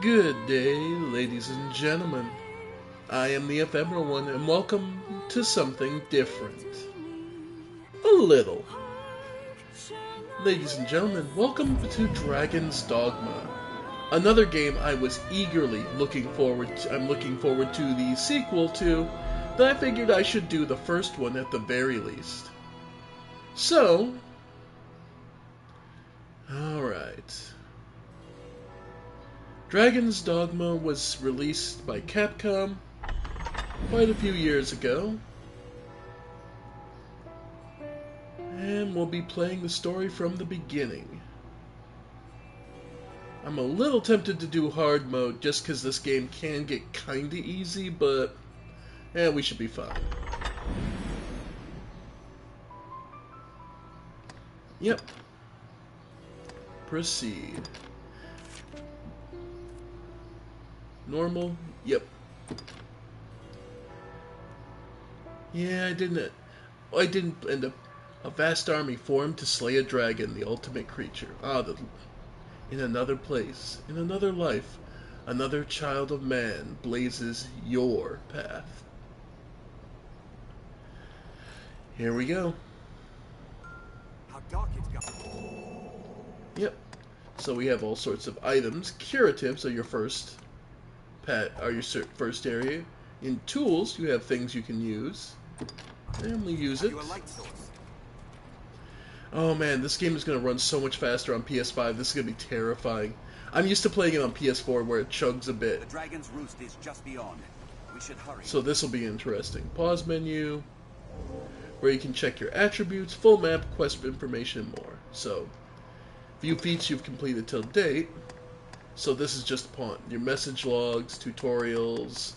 Good day, ladies and gentlemen. I am the ephemeral one, and welcome to something different. A little. Ladies and gentlemen, welcome to Dragon's Dogma. Another game I was eagerly looking forward to. I'm looking forward to the sequel to, that I figured I should do the first one at the very least. So, alright. Dragon's Dogma was released by Capcom quite a few years ago, and we'll be playing the story from the beginning. I'm a little tempted to do hard mode just because this game can get kinda easy, but we should be fine. Yep. Proceed. Normal? Yep. Yeah, I didn't end up. A vast army formed to slay a dragon, the ultimate creature. In another place, in another life, another child of man blazes your path. Here we go. How dark it's got. Yep. So we have all sorts of items. Curatives are your first first area. In tools, you have things you can use. And we use it. Oh man, this game is going to run so much faster on PS5. This is going to be terrifying. I'm used to playing it on PS4 where it chugs a bit. The dragon's roost is just beyond. We should hurry. So this will be interesting. Pause menu, where you can check your attributes, full map, quest information, and more. So, view feats you've completed till date. So this is just your message logs, tutorials.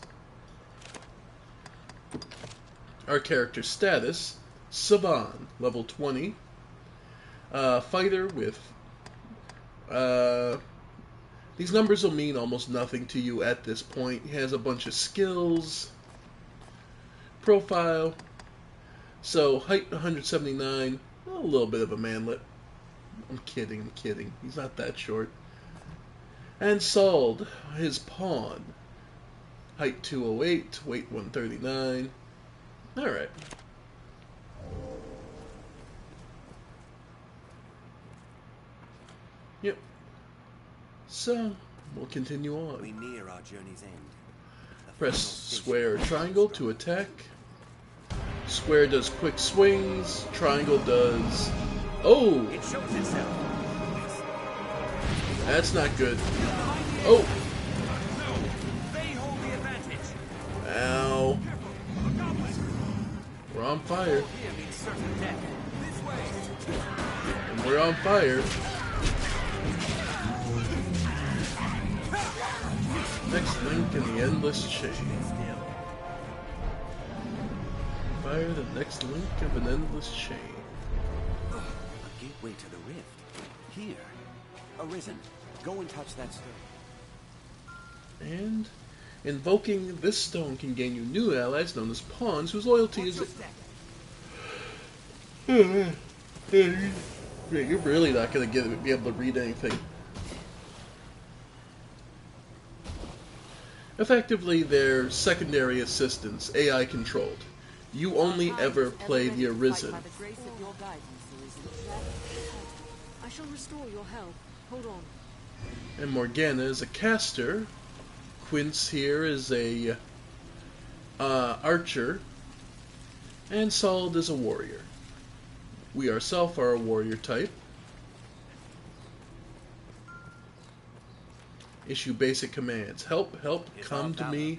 Our character status, Savan, level 20. Fighter with... these numbers will mean almost nothing to you at this point. He has a bunch of skills. Profile. So, height 179. A little bit of a manlet. I'm kidding. He's not that short. And Sald, his pawn. Height 208, weight 139. Alright. Yep. So, we'll continue on. We near our journey's end. Press square or triangle to attack. Square does quick swings. Triangle does... Oh! It shows itself. That's not good. Oh! They hold the advantage. Ow. We're on fire. Here means certain death. This way. And we're on fire. Next link in the endless chain. Fire the next link of an endless chain. A gateway to the rift. Here. Arisen. Go and touch that stone. And invoking this stone can gain you new allies known as pawns whose loyalty is... You're really not going to be able to read anything. Effectively, they're secondary assistants, AI controlled. You only ever play the Arisen. I shall restore your health. Hold on. And Morgana is a caster. Quince here is a archer. And Solid is a warrior. We ourselves are a warrior type. Issue basic commands. Help, come to me.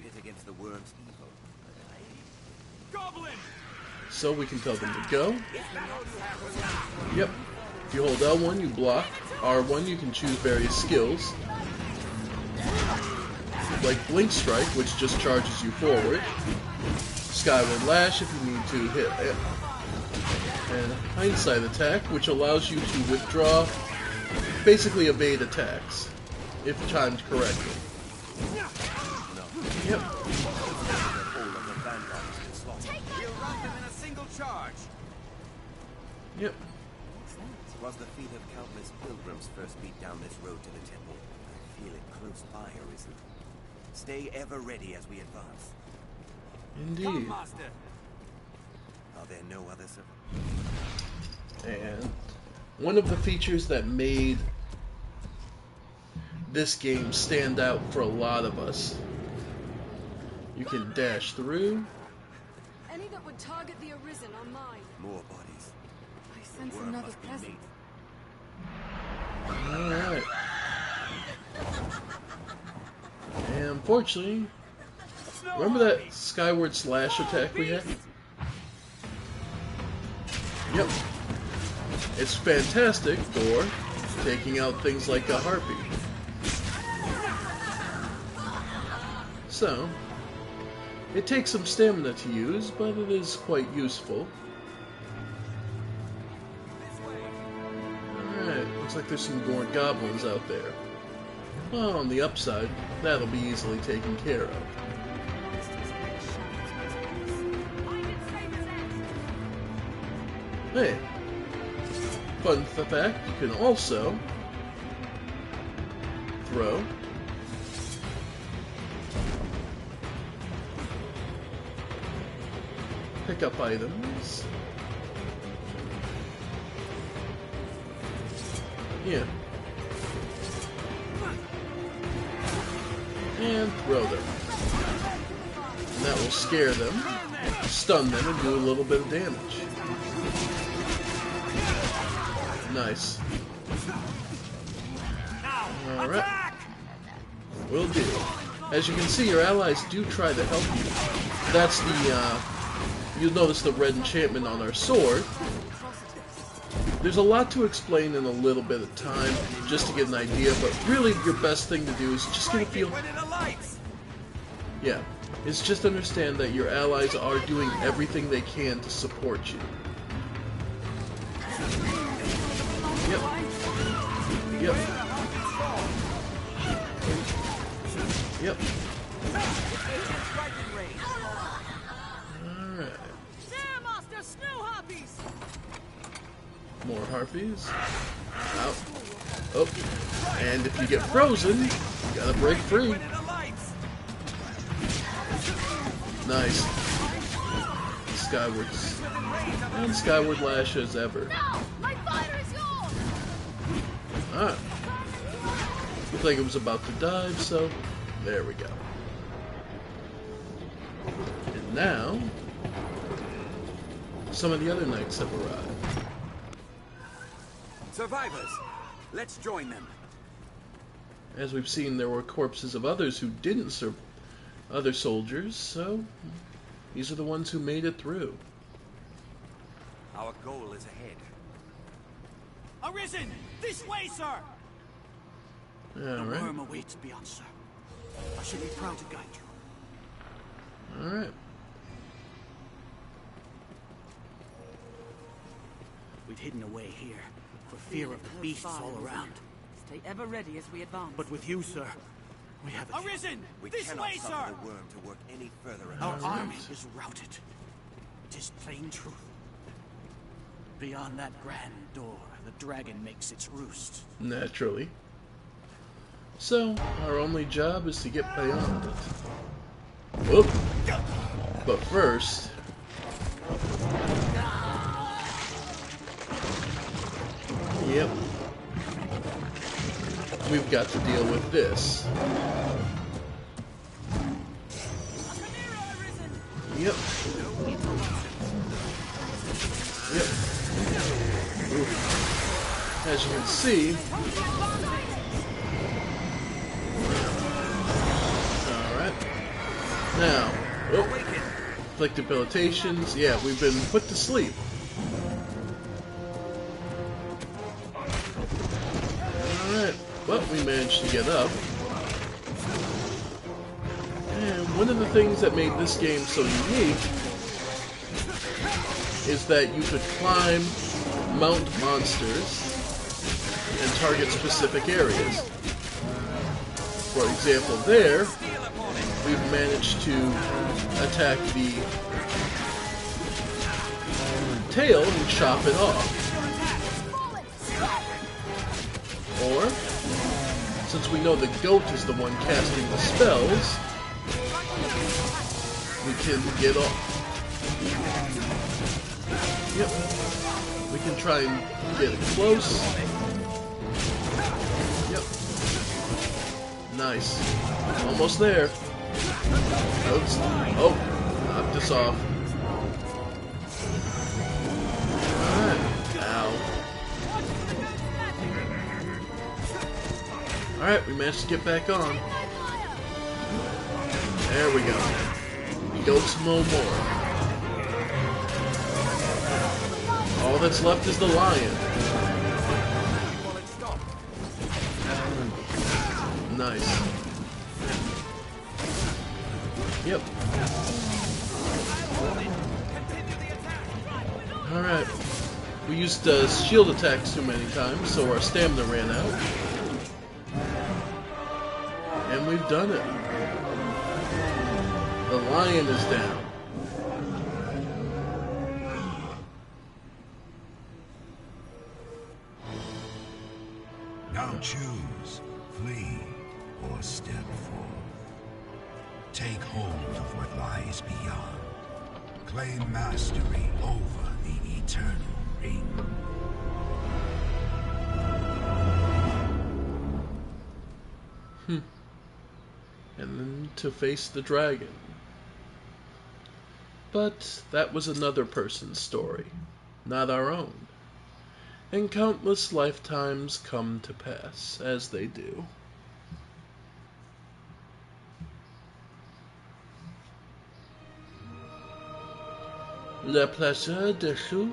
So we can tell them to go. Yep. If you hold L1, you block. R1, you can choose various skills. Like Blink Strike, which just charges you forward. Skyward Lash, if you need to hit it. And Hindsight Attack, which allows you to withdraw, basically evade attacks, if timed correctly. Yep. Yep. Was the feet of countless pilgrims first beat down this road to the temple. feel it close by, Arisen. Stay ever ready as we advance. Indeed. Master. Are there no others? And one of the features that made this game stand out for a lot of us. You can dash through. Any that would target the Arisen are mine. More bodies. I sense Worm another must be presence. made. Alright. And unfortunately, remember that skyward slash attack we had? Yep. It's fantastic for taking out things like a harpy. So, it takes some stamina to use, but it is quite useful. Alright, looks like there's some more goblins out there. Well, on the upside, that'll be easily taken care of. Hey, fun fact, you can also throw pick up items. Yeah. And throw them. And that will scare them, stun them, and do a little bit of damage. Nice. Alright. Will do. As you can see, your allies do try to help you. That's the, you'll notice the red enchantment on our sword. There's a lot to explain in a little bit of time, just to get an idea, but really your best thing to do is just get a feel. Yeah, is just understand that your allies are doing everything they can to support you. Yep. Yep. Yep. Alright. More harpies. Out. Oh. And if you get frozen, you gotta break free. Nice. Skywards. And skyward lash as ever. No! My fire is yours! Alright. Looked like it was about to dive, so there we go. And now, some of the other knights have arrived. Survivors, let's join them. As we've seen, there were corpses of others who didn't serve other soldiers, so these are the ones who made it through. Our goal is ahead. Arisen! This way, sir! The Alright. worm awaits beyond, sir. I should be proud to guide you. Alright. We'd hidden away here, for fear of the beasts all around. Stay ever ready as we advance. But with you, sir, we have a Arisen! We This cannot way, suffer sir! the worm to work any further Our ahead. army is routed. 'Tis plain truth. Beyond that grand door, the dragon makes its roost. Naturally. So, our only job is to get beyond it. Whoop! But first... Yep. We've got to deal with this. Yep. Yep. Oof. As you can see... Alright. Now, inflict debilitations. Yeah, we've been put to sleep. Alright. Well, we managed to get up. And one of the things that made this game so unique is that you could climb, mount monsters, and target specific areas. For example, there, we've managed to attack the tail and chop it off. Or Since we know the goat is the one casting the spells, we can get off. Yep. We can try and get it close. Yep. Nice. Almost there. Oops. Oh, knocked us off. Alright. Ow. Alright, we managed to get back on. There we go. Goats no more. All that's left is the lion. Nice. Yep. Alright. We used shield attacks too many times, so our stamina ran out. And we've done it. The lion is down. Now choose, flee, or step forth. Take hold of what lies beyond. Claim mastery over the eternal ring. And then to face the dragon. But that was another person's story, not our own. And countless lifetimes come to pass, as they do. Le plaisir des choux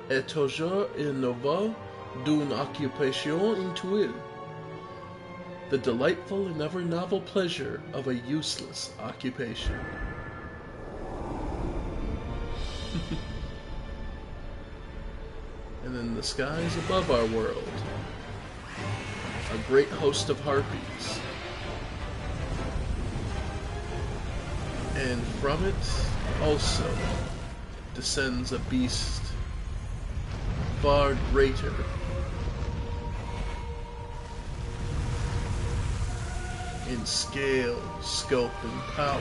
est toujours innovant d'une occupation inutile. The delightful and ever novel pleasure of a useless occupation. And in the skies above our world, a great host of harpies. And from it also descends a beast far greater in scale, scope, and power.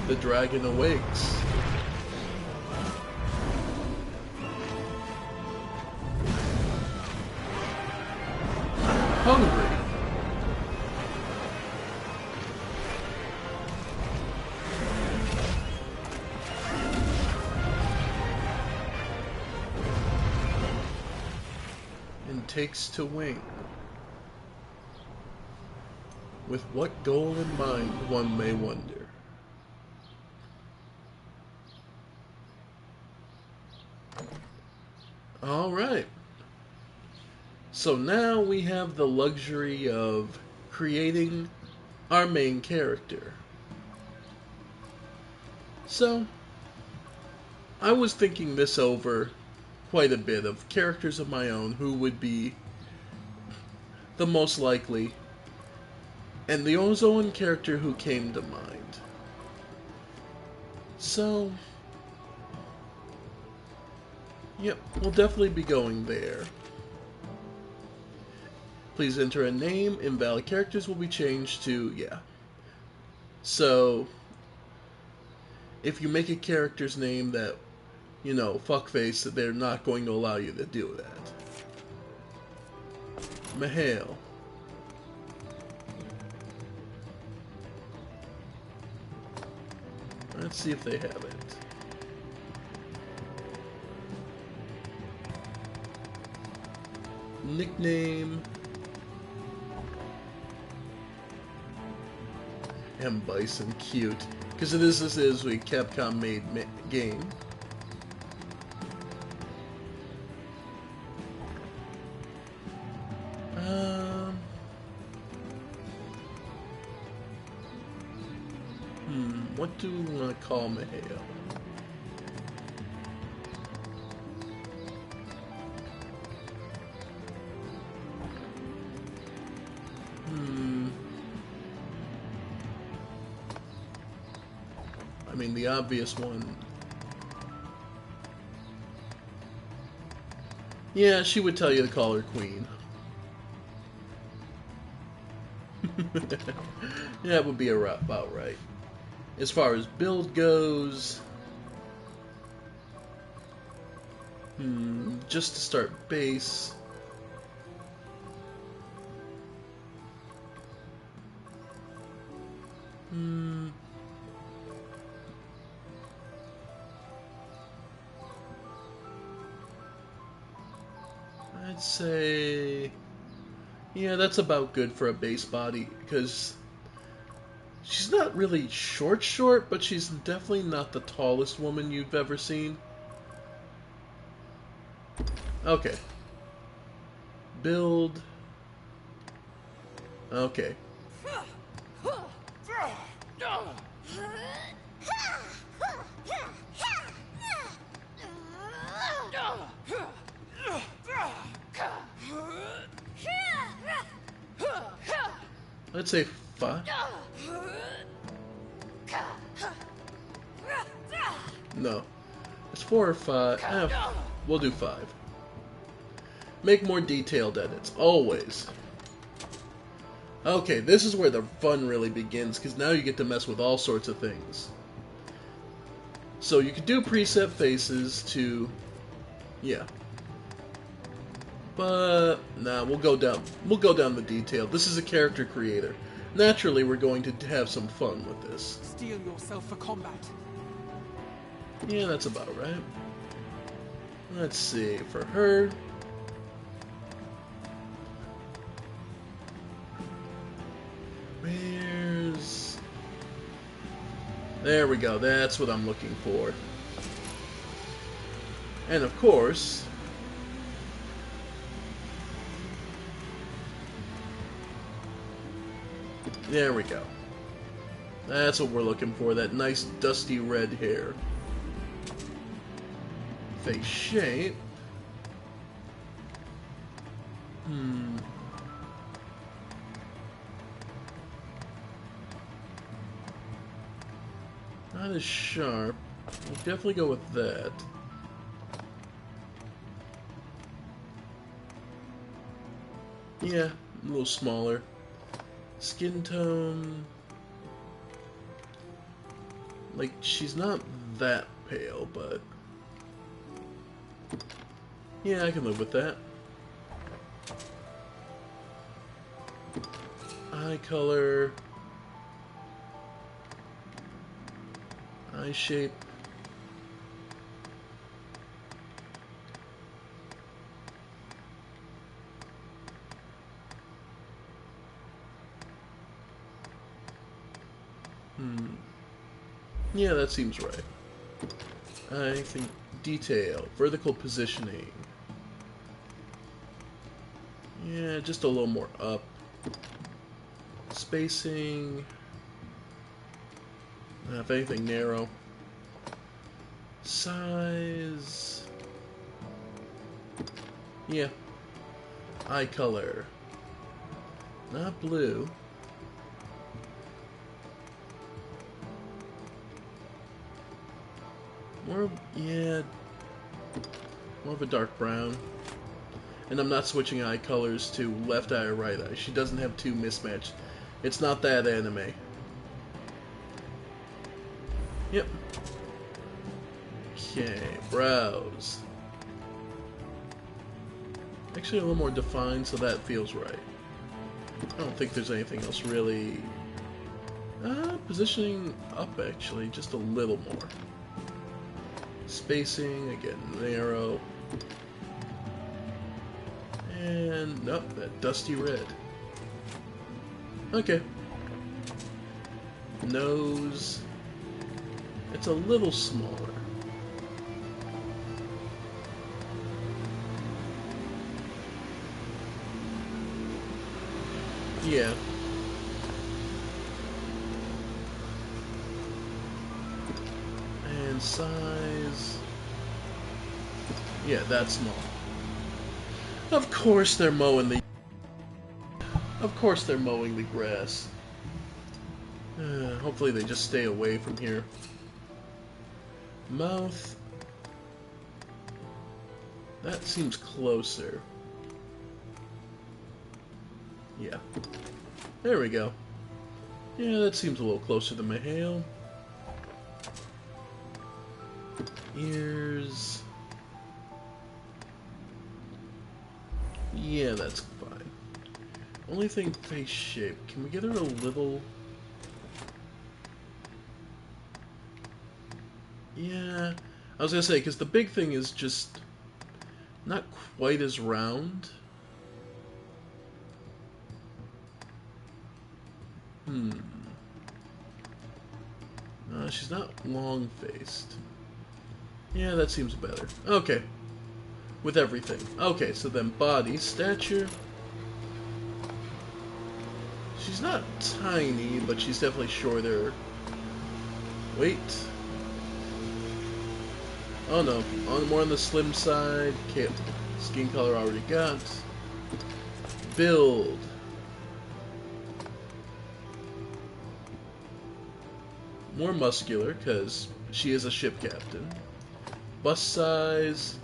The dragon awakes. Hungry. And takes to wing. With what goal in mind, one may wonder. Alright. So now we have the luxury of creating our main character. So, I was thinking this over quite a bit of characters of my own who would be the most likely, and the only character who came to mind. So, yep, we'll definitely be going there. Please enter a name. Invalid characters will be changed to, yeah. So, if you make a character's name that, you know, fuckface, they're not going to allow you to do that. Mahale. Let's see if they have it. Nickname. M. Bison, cute. Because this is a Capcom made game. What do we want to call Mahale? I mean, the obvious one. Yeah, she would tell you to call her queen. Yeah, that would be about right. As far as build goes, just to start base, I'd say, yeah, that's about good for a base body, because she's not really short, but she's definitely not the tallest woman you've ever seen. Okay. Build. Okay. Let's say 5. No. It's 4 or 5. We'll do 5. Make more detailed edits. Always. Okay, this is where the fun really begins, because now you get to mess with all sorts of things. So you could do preset faces to... yeah. But nah, we'll go down the detail. This is a character creator. Naturally, we're going to have some fun with this. Steel yourself for combat. Yeah, that's about right. Let's see, for her... where's... there we go, that's what I'm looking for. And of course... there we go. That's what we're looking for, that nice dusty red hair. Face shape. Not as sharp. We'll definitely go with that. Yeah, a little smaller. Skin tone... like, she's not that pale, but... yeah, I can live with that. Eye color... eye shape... yeah, that seems right. I think detail, vertical positioning. Yeah, just a little more up. Spacing. If anything, narrow. Size. Yeah. Eye color. Not blue. More, yeah, more of a dark brown. And I'm not switching eye colors to left eye or right eye. She doesn't have two mismatched. It's not that anime. Yep. Okay, brows. Actually a little more defined, so that feels right. I don't think there's anything else really... positioning up actually, just a little more. Spacing, again, narrow. And, nope, that dusty red. Okay. Nose. It's a little smaller. Yeah. And size... yeah, that's small. Of course they're mowing the... of course they're mowing the grass. Hopefully they just stay away from here. Mouth. That seems closer. Yeah. There we go. Yeah, that seems a little closer than Mahale. Ears. Yeah, that's fine. Only thing, face shape. Can we get her a little... Yeah, I was gonna say, because the big thing is just not quite as round. No, she's not long-faced. Yeah, that seems better. Okay. With everything. Okay, so then body, stature. She's not tiny, but she's definitely shorter. Weight. Oh no, more on the slim side. Skin color already got. Build. More muscular, because she is a ship captain. Bust size.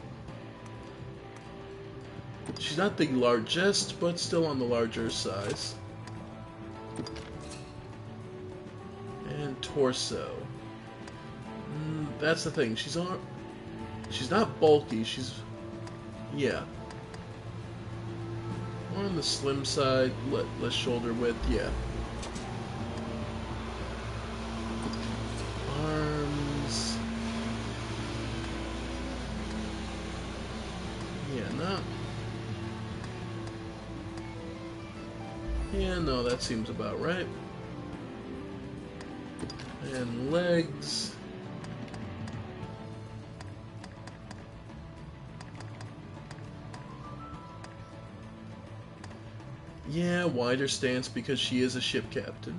She's not the largest, but still on the larger size. And torso. That's the thing. She's not bulky. She's... Yeah. More on the slim side. Less shoulder width. Yeah. Arms. Yeah, not... Yeah, no, that seems about right. And legs. Yeah, wider stance because she is a ship captain.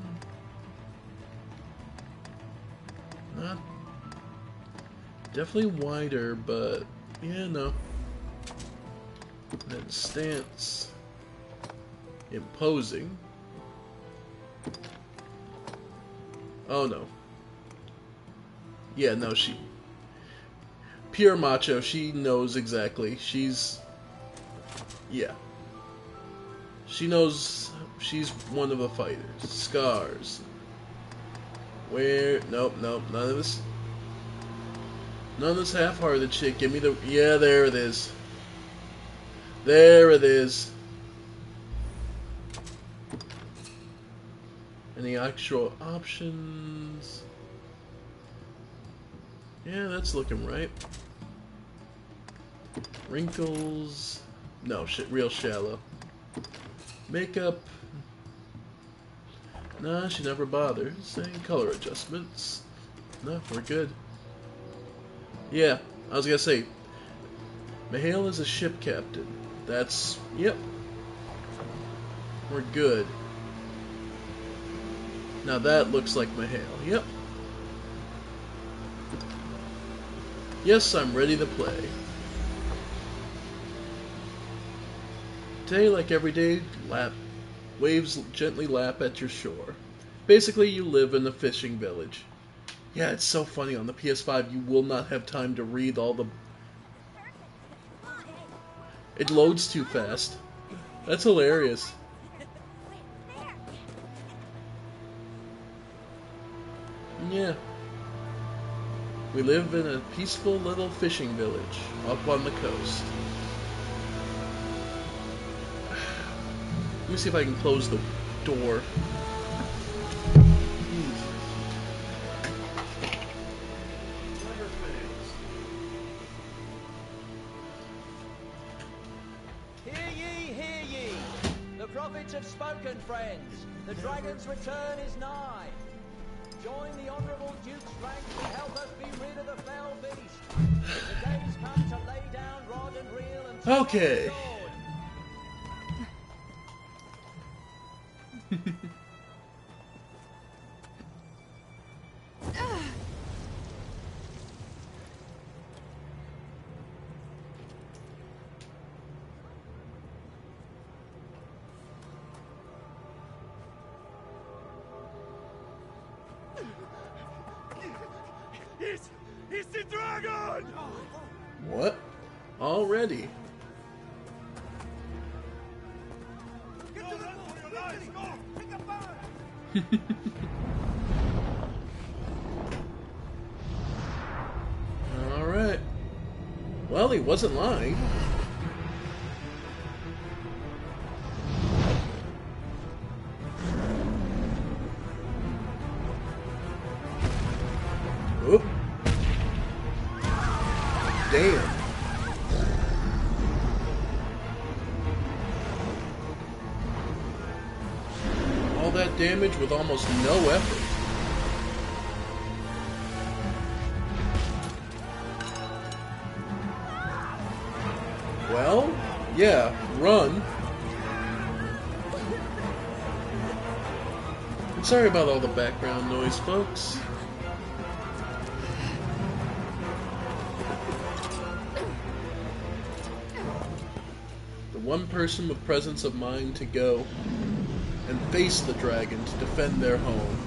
Not definitely wider, but yeah, no. Then stance. Imposing. Oh no. Yeah, no, she... Pure macho, she knows exactly. She's... Yeah. She knows she's one of the fighters. Scars. Where... Nope, nope, none of this... None of this half-hearted shit. Give me the... Yeah, there it is. There it is. Any actual options? Yeah, that's looking right. Wrinkles. No, shit, real shallow. Makeup. Nah, she never bothers. And color adjustments. No, we're good. Yeah, I was gonna say, Mahale is a ship captain. That's... Yep. We're good. Now that looks like Mahale. Yep. Yes, I'm ready to play. Today, like every day, waves gently lap at your shore. Basically, you live in a fishing village. Yeah, it's so funny. On the PS5, you will not have time to read all the... It loads too fast. That's hilarious. Yeah. We live in a peaceful little fishing village up on the coast. Let me see if I can close the door. Hear ye, hear ye! The prophets have spoken, friends. The dragon's return is nigh. Join the honourable Duke's ranks and help us be rid of the fell beast. The day's come to lay down rod and reel and take Okay. up the sword. It's the dragon! What? Already? Get to the boat! Go! Pick up fire! Alright. Well, he wasn't lying. Oop. Damn. All that damage with almost no effort. Well, yeah, run. And sorry about all the background noise, folks. The one person with presence of mind to go and face the dragon to defend their home.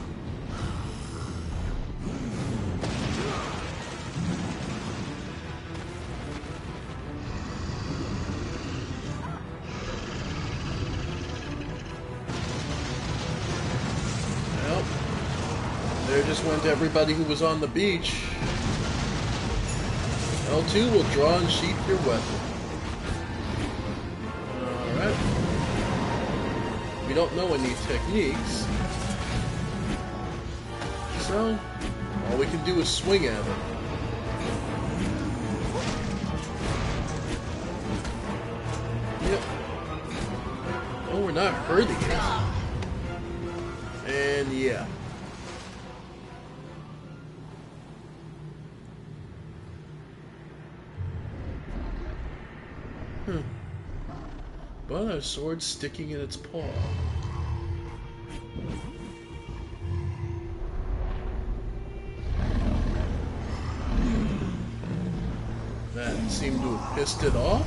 Well, there just went everybody who was on the beach. L2 will draw and sheath your weapon. Alright. We don't know any techniques. So, all we can do is swing at it. Yep. Oh, we're not hurting it. And yeah. But our sword's sticking in its paw. That seemed to have pissed it off.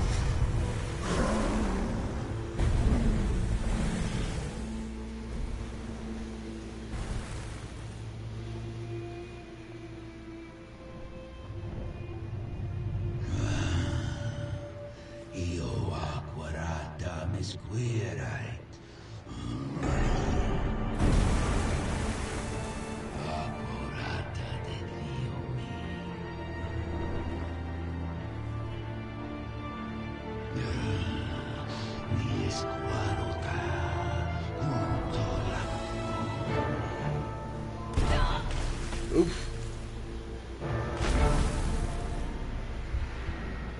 Oof.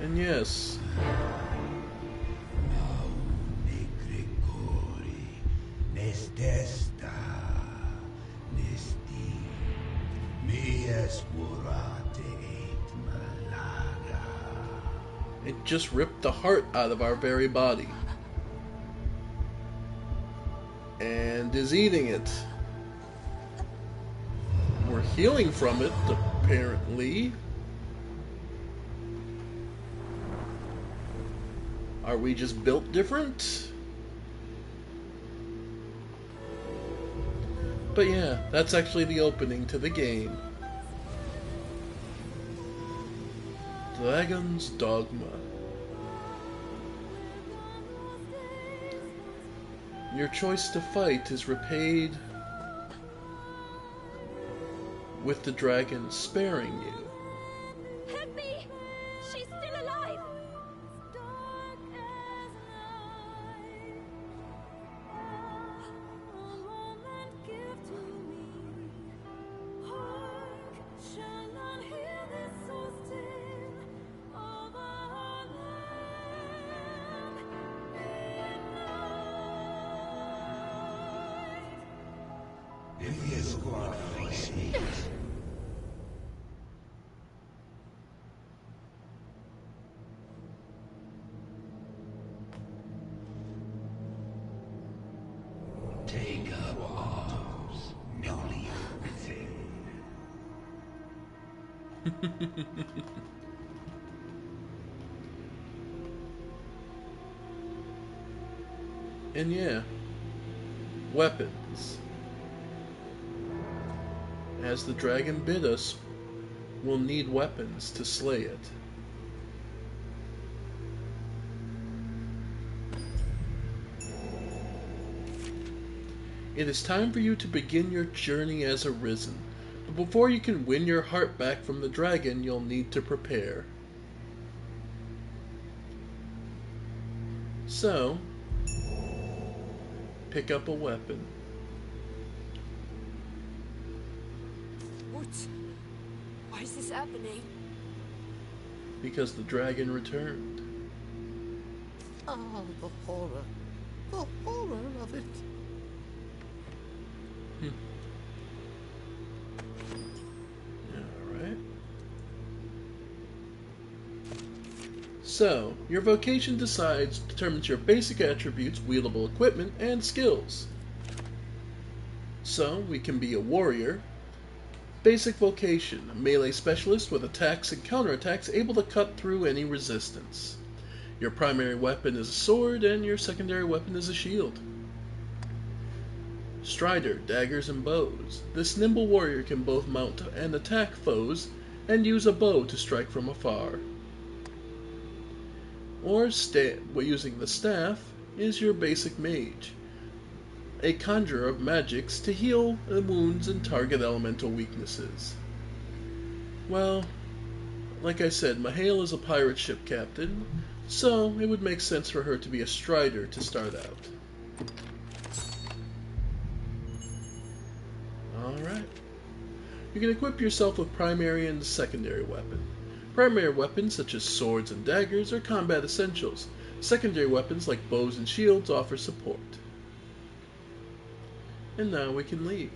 And yes. It just ripped the heart out of our very body. And is eating it. We're healing from it, apparently. Are we just built different? But yeah, that's actually the opening to the game. Dragon's Dogma. Your choice to fight is repaid with the dragon sparing you. Help me! She's still alive! Take up arms, newly within. And yeah, weapons. As the dragon bid us, will need weapons to slay it. It is time for you to begin your journey as Arisen. But before you can win your heart back from the dragon, you'll need to prepare. So, pick up a weapon. What? Why is this happening? Because the dragon returned. Oh, the horror. The horror of it. Alright. So, your vocation determines your basic attributes, wieldable equipment, and skills. So, we can be a warrior. Basic vocation, a melee specialist with attacks and counterattacks able to cut through any resistance. Your primary weapon is a sword, and your secondary weapon is a shield. Strider, daggers, and bows. This nimble warrior can both mount and attack foes, and use a bow to strike from afar. Or, using the staff, is your basic mage, a conjurer of magics to heal wounds and target elemental weaknesses. Well, like I said, Mahale is a pirate ship captain, so it would make sense for her to be a strider to start out. Alright. You can equip yourself with primary and secondary weapon. Primary weapons such as swords and daggers are combat essentials. Secondary weapons like bows and shields offer support. And now we can leave.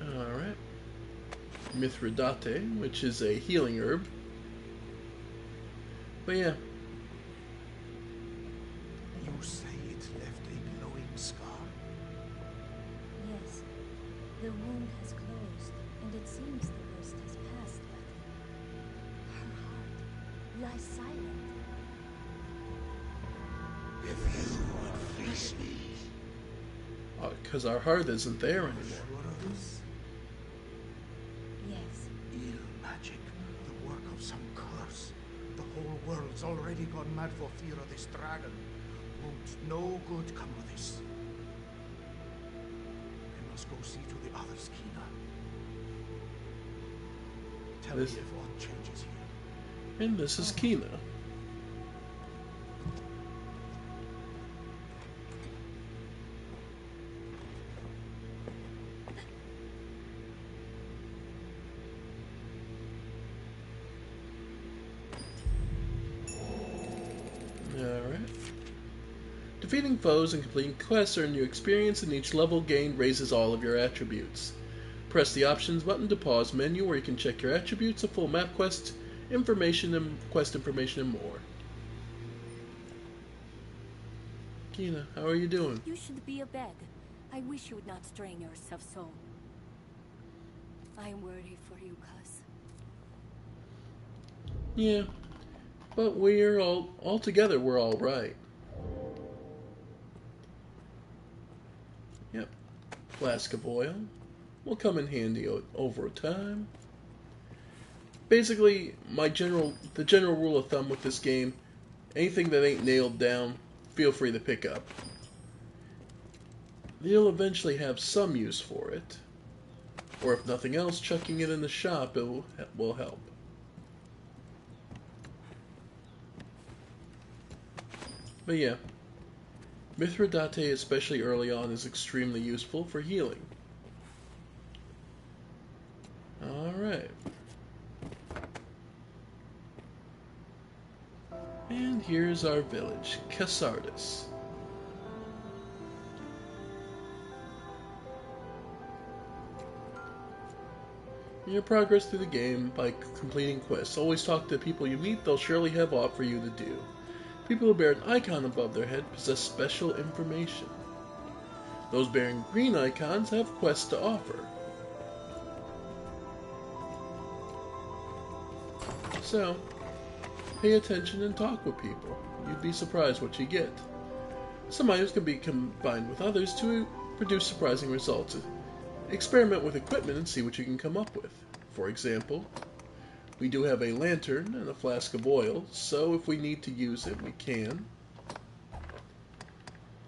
Alright. Mithridate, which is a healing herb. But yeah. You say it left a glowing scar? Yes. The wound has closed, and it seems the worst has passed, but her heart lies silent. If you would face me. Because our heart isn't there anymore. Sure of this? Yes. Ill magic, the work of some curse. The whole world's already gone mad for fear of this dragon. Won't no good come of this. I must go see to the others, Kina. Tell me if aught changes here. And this is Kina. Alright. Defeating foes and completing quests earn you experience, and each level gained raises all of your attributes. Press the options button to pause menu where you can check your attributes, a full map quest information, and more. Kina, how are you doing? You should be abed. I wish you would not strain yourself so. I am worried for you, cuz. Yeah, but we're all together, we're all right. Yep. Flask of oil will come in handy over time. Basically, the general rule of thumb with this game, anything that ain't nailed down, feel free to pick up. You'll eventually have some use for it. Or if nothing else, chucking it in the shop will help. But yeah, Mithridate, especially early on, is extremely useful for healing. Alright. And here's our village, Cassardis. In your progress through the game by completing quests, always talk to the people you meet, they'll surely have aught for you to do. People who bear an icon above their head possess special information. Those bearing green icons have quests to offer. So, pay attention and talk with people. You'd be surprised what you get. Some items can be combined with others to produce surprising results. experiment with equipment and see what you can come up with. For example, we do have a lantern and a flask of oil, so if we need to use it, we can.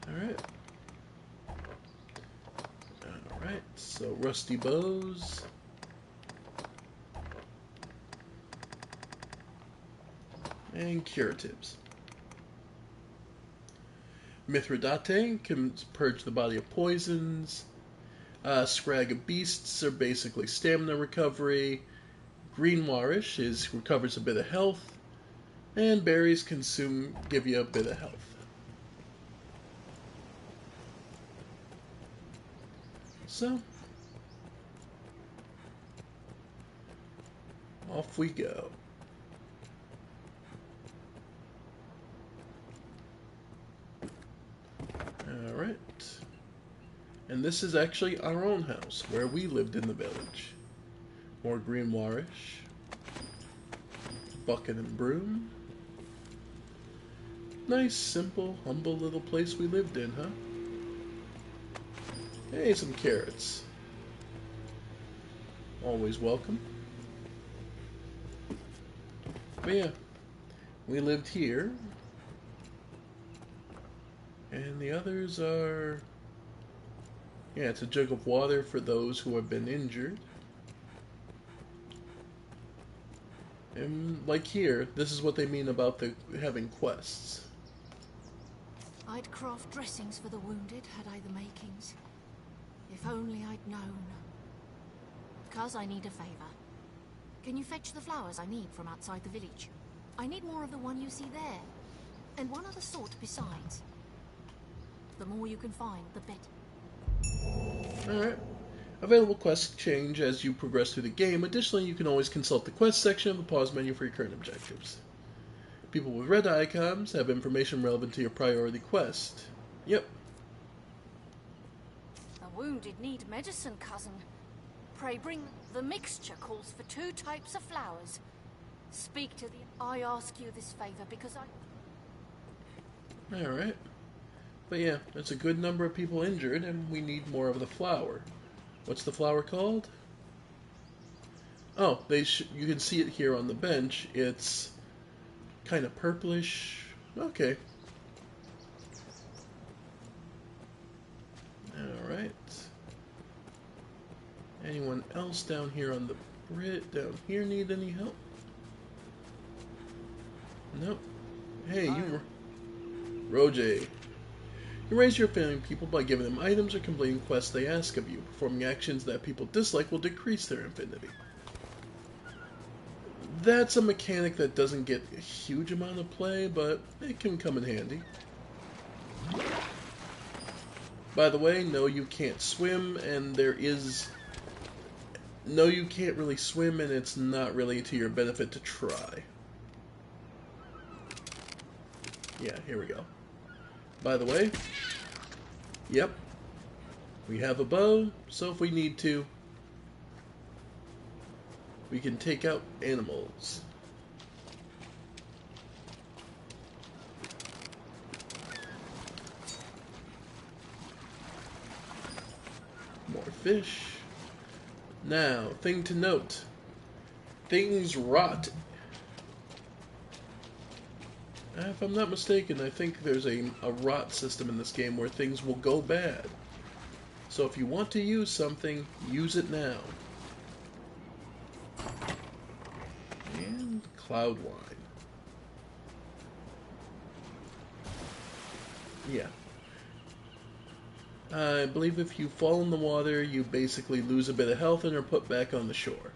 Alright. Alright, so rusty bows. And curatives. Mithridate can purge the body of poisons. Scrag of Beasts are basically stamina recovery. Greenwarish recovers a bit of health. And berries give you a bit of health. So, off we go. Alright. And this is actually our own house, where we lived in the village. More Greenwarish. Bucket and broom. Nice, simple, humble little place we lived in, huh? Hey, some carrots. Always welcome. But yeah, we lived here. And the others are... Yeah, it's a jug of water for those who have been injured. And like here, this is what they mean about having quests. I'd craft dressings for the wounded had I the makings. If only I'd known. Cuz I need a favor. Can you fetch the flowers I need from outside the village? I need more of the one you see there. And one other sort besides. The more you can find, the better. Alright. Available quests change as you progress through the game. Additionally, you can always consult the quest section of the pause menu for your current objectives. People with red icons have information relevant to your priority quest. Yep. The wounded need medicine, cousin. Pray bring the mixture calls for 2 types of flowers. Speak to the... I ask you this favor because I... Alright. But yeah, there's a good number of people injured, and we need more of the flower. What's the flower called? Oh, you can see it here on the bench. It's kind of purplish. Okay. Alright. Anyone else down here on the down here need any help? Nope. Hey, you... Roger. You raise your family people by giving them items or completing quests they ask of you. Performing actions that people dislike will decrease their affinity. That's a mechanic that doesn't get a huge amount of play, but it can come in handy. By the way, no, you can't swim, and there is... No, you can't really swim, and it's not really to your benefit to try. Yeah, here we go. By the way, yep, we have a bow, so if we need to, we can take out animals. More fish. Now, thing to note, things rot. If I'm not mistaken, I think there's a rot system in this game where things will go bad. So if you want to use something, use it now. And cloud wine. Yeah. I believe if you fall in the water, you basically lose a bit of health and are put back on the shore.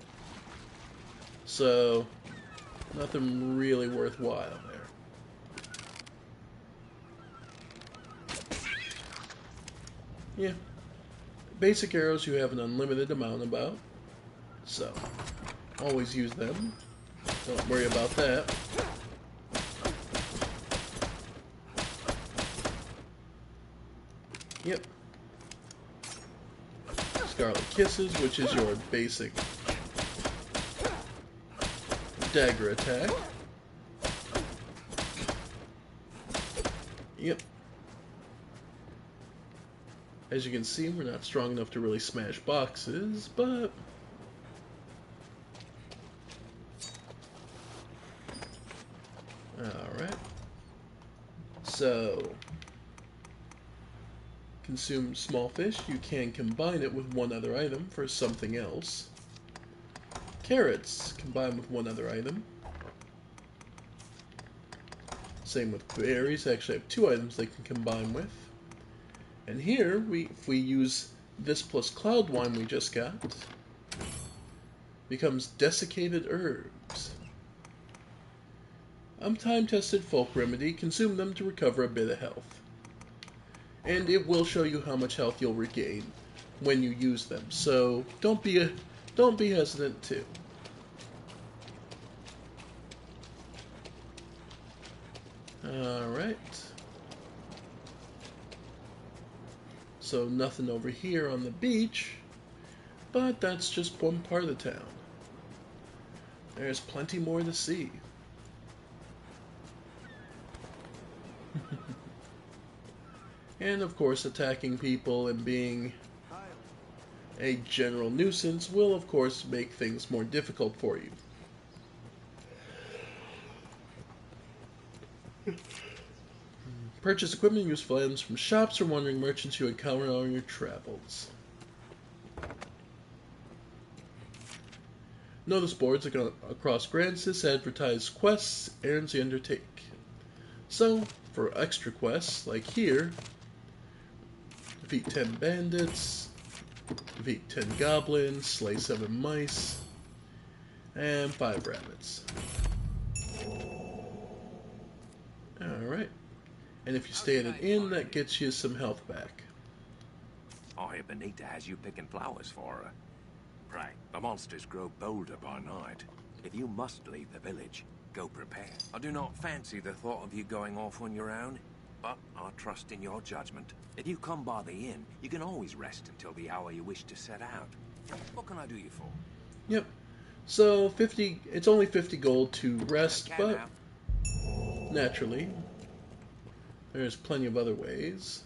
So, nothing really worthwhile there. Yeah. Basic arrows you have an unlimited amount about, so always use them. Don't worry about that. Yep. Scarlet Kisses, which is your basic dagger attack. Yep. As you can see, we're not strong enough to really smash boxes, but alright. So, consume small fish. You can combine it with one other item for something else. Carrots, combine with one other item. Same with berries. I actually have two items they can combine with. And here, if we use this plus cloud wine we just got, becomes desiccated herbs. Time-tested folk remedy. Consume them to recover a bit of health. And it will show you how much health you'll regain when you use them. So don't be hesitant to. Alright. So nothing over here on the beach, but that's just one part of the town. There's plenty more to see. And of course, attacking people and being a general nuisance will of course make things more difficult for you. Purchase equipment and useful items from shops or wandering merchants you encounter on your travels. Notice boards across Grancis advertise quests, errands you undertake. So, for extra quests, like here, defeat 10 bandits, defeat 10 goblins, slay 7 mice, and 5 rabbits. Alright. And if you stay at an inn, that gets you some health back. I hear Benita has you picking flowers for her. Pray, the monsters grow bolder by night. If you must leave the village, go prepared. I do not fancy the thought of you going off on your own, but I trust in your judgment. If you come by the inn, you can always rest until the hour you wish to set out. What can I do you for? Yep. So, it's only 50 gold to rest, but naturally, there's plenty of other ways.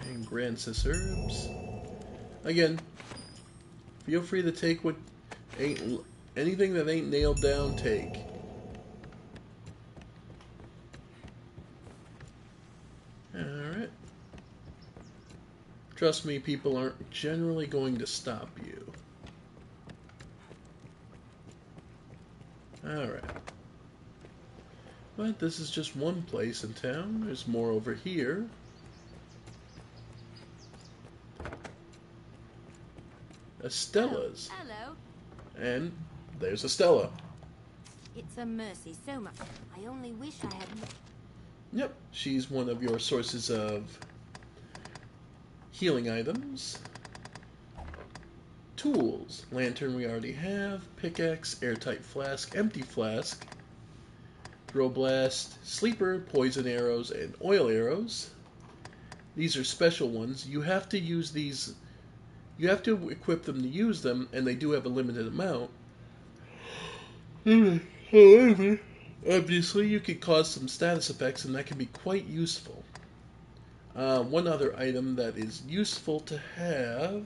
And Grancis herbs. Again, feel free to take what ain't anything that ain't nailed down. Take. All right. Trust me, people aren't generally going to stop you. All right. But this is just one place in town. There's more over here. Estella's. Hello. And there's Estella. It's a mercy so much. I only wish I had... Yep, she's one of your sources of healing items. Tools. Lantern we already have. Pickaxe, airtight flask, empty flask. Throw blast, sleeper, poison arrows, and oil arrows. These are special ones. You have to use these. You have to equip them to use them, and they do have a limited amount. However, obviously, you could cause some status effects, and that can be quite useful. One other item that is useful to have.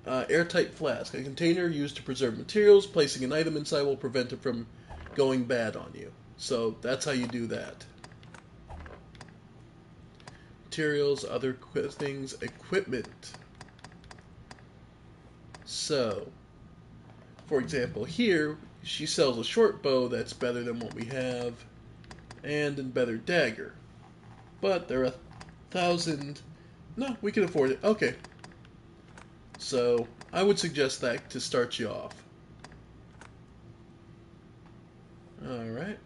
Airtight flask. A container used to preserve materials. Placing an item inside will prevent it from going bad on you. So that's how you do that. Materials, other things, equipment. So, for example, here she sells a short bow that's better than what we have, and a better dagger. But they're 1,000. No, we can afford it. Okay. So I would suggest that to start you off. Alright.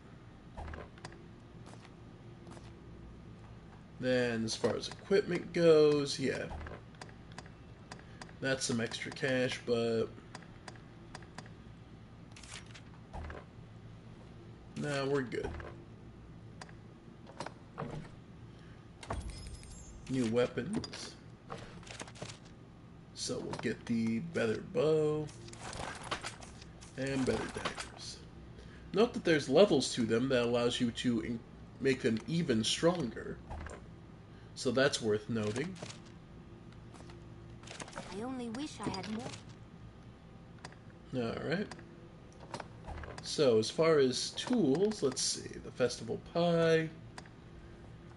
Then as far as equipment goes, yeah. That's some extra cash, but nah, we're good. New weapons. So we'll get the better bow and better daggers. Note that there's levels to them that allows you to make them even stronger. So that's worth noting. I only wish I had more. Alright. So, as far as tools, let's see. The festival pie.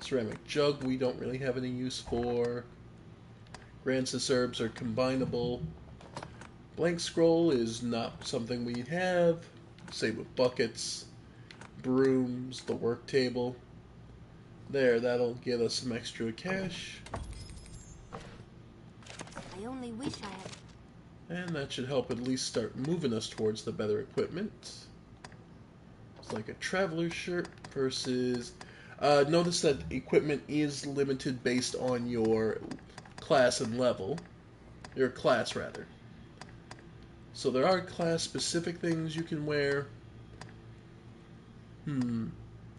Ceramic jug we don't really have any use for. Grancis herbs are combinable. Blank scroll is not something we have. Same with buckets, brooms, the work table. There, that'll get us some extra cash. I only wish I had. And that should help at least start moving us towards the better equipment. It's like a traveler's shirt versus... notice that equipment is limited based on your class and level. Your class, rather. So there are class-specific things you can wear. And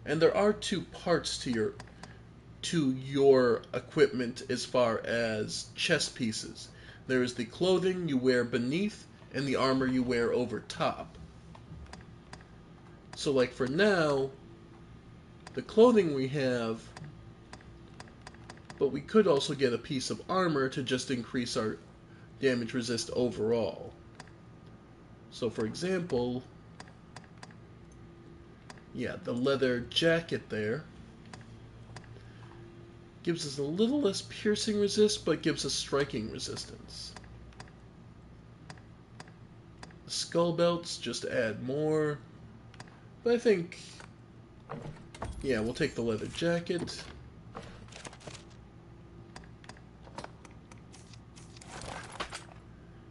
there are two parts to your equipment as far as chest pieces. There is the clothing you wear beneath and the armor you wear over top. So like for now, the clothing we have, but we could also get a piece of armor to just increase our damage resist overall. So for example, yeah, the leather jacket there gives us a little less piercing resist, but gives us striking resistance. The skull belts just add more, but I think, yeah, we'll take the leather jacket.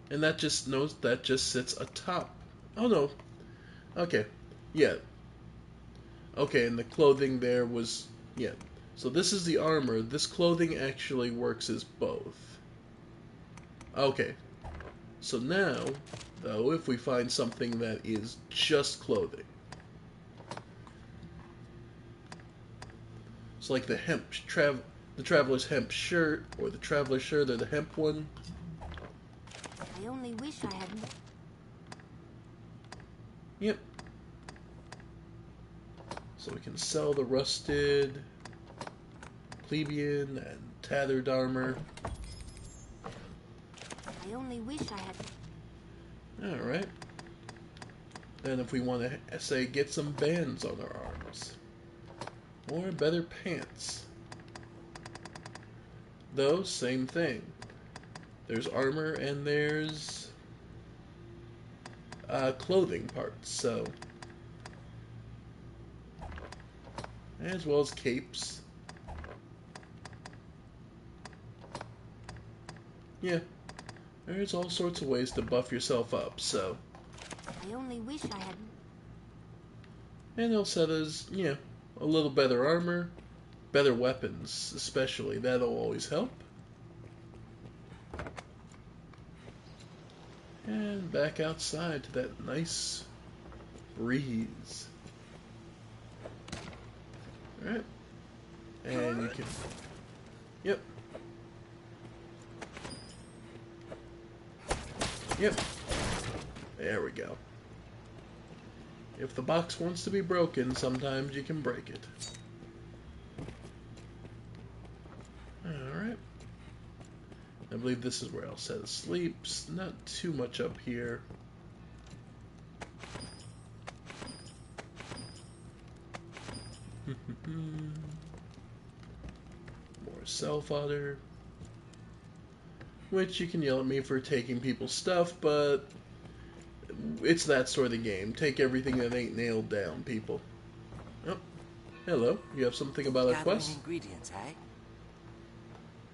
And that just sits atop. Oh no. Okay. Yeah. Okay, and the clothing there was, yeah. So this is the armor. This clothing actually works as both. Okay. So now, though, if we find something that is just clothing. It's like the the traveler's hemp shirt, or the traveler's shirt, or the hemp one. I only wish I had more. Yep. So we can sell the rusted, plebeian, and tattered armor. I only wish I had. Alright. Then if we want to, say, get some bands on our arms. Or better pants. Though, same thing. There's armor and there's clothing parts, so. As well as capes. Yeah. There's all sorts of ways to buff yourself up, so. I only wish I had. And they'll set us, yeah, a little better armor, better weapons, especially. That'll always help. And back outside to that nice breeze. Alright. And you can... Yep. Yep. There we go. If the box wants to be broken, sometimes you can break it. Alright. I believe this is where Elsa sleeps. Not too much up here. More cell fodder. Which you can yell at me for taking people's stuff, but it's that sort of game. Take everything that ain't nailed down, people. Oh, hello. You have something about a quest? Ingredients, eh?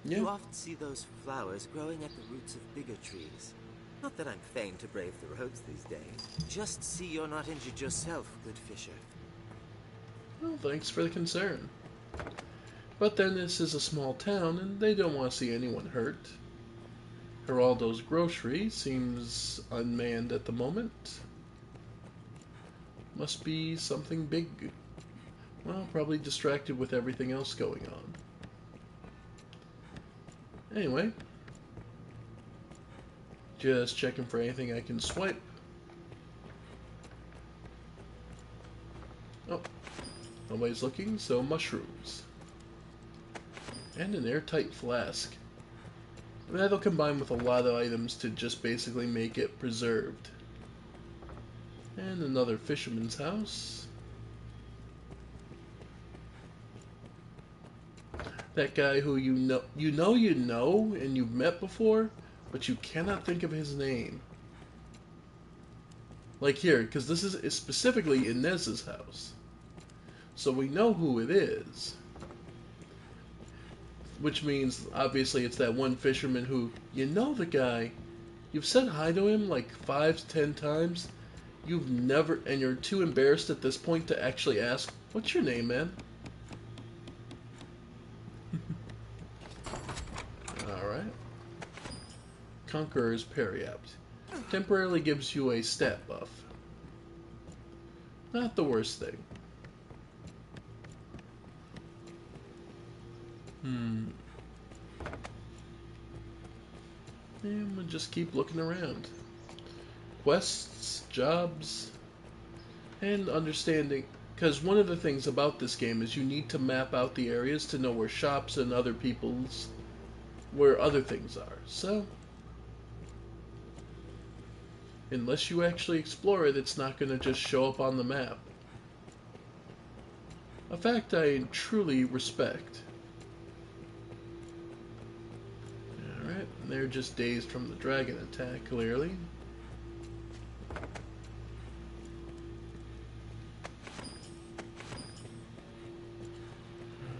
Yeah. You often see those flowers growing at the roots of bigger trees. Not that I'm fain to brave the roads these days. Just see you're not injured yourself, good fisher. Well, thanks for the concern. But then this is a small town, and they don't want to see anyone hurt. Geraldo's grocery seems unmanned at the moment. Must be something big. Well, probably distracted with everything else going on. Anyway. Just checking for anything I can swipe. Oh. Nobody's looking, so mushrooms. And an airtight flask. That'll combine with a lot of items to just basically make it preserved. And another fisherman's house. That guy who you know, and you've met before, but you cannot think of his name. Like here, because this is specifically Inez's house. So we know who it is. Which means, obviously, it's that one fisherman who, you know the guy, you've said hi to him like 5 to 10 times, you've never, and you're too embarrassed at this point to actually ask, what's your name, man? Alright. Conqueror's Periapt. Temporarily gives you a stat buff. Not the worst thing. And we'll just keep looking around. Quests, jobs, and understanding. Because one of the things about this game is you need to map out the areas to know where shops and other people's, where other things are. So, unless you actually explore it, it's not going to just show up on the map. A fact I truly respect. Alright, they're just dazed from the dragon attack, clearly.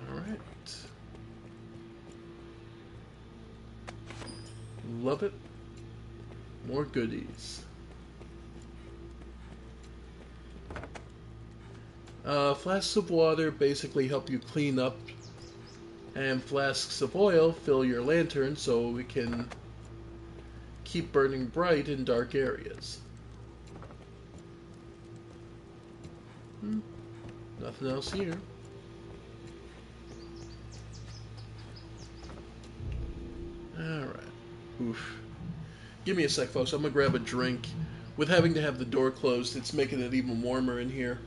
Alright. Love it. More goodies. Flasks of water basically help you clean up, and flasks of oil fill your lantern so we can keep burning bright in dark areas. Nothing else here. Alright. Oof. Give me a sec, folks. I'm gonna grab a drink. With having to have the door closed, it's making it even warmer in here.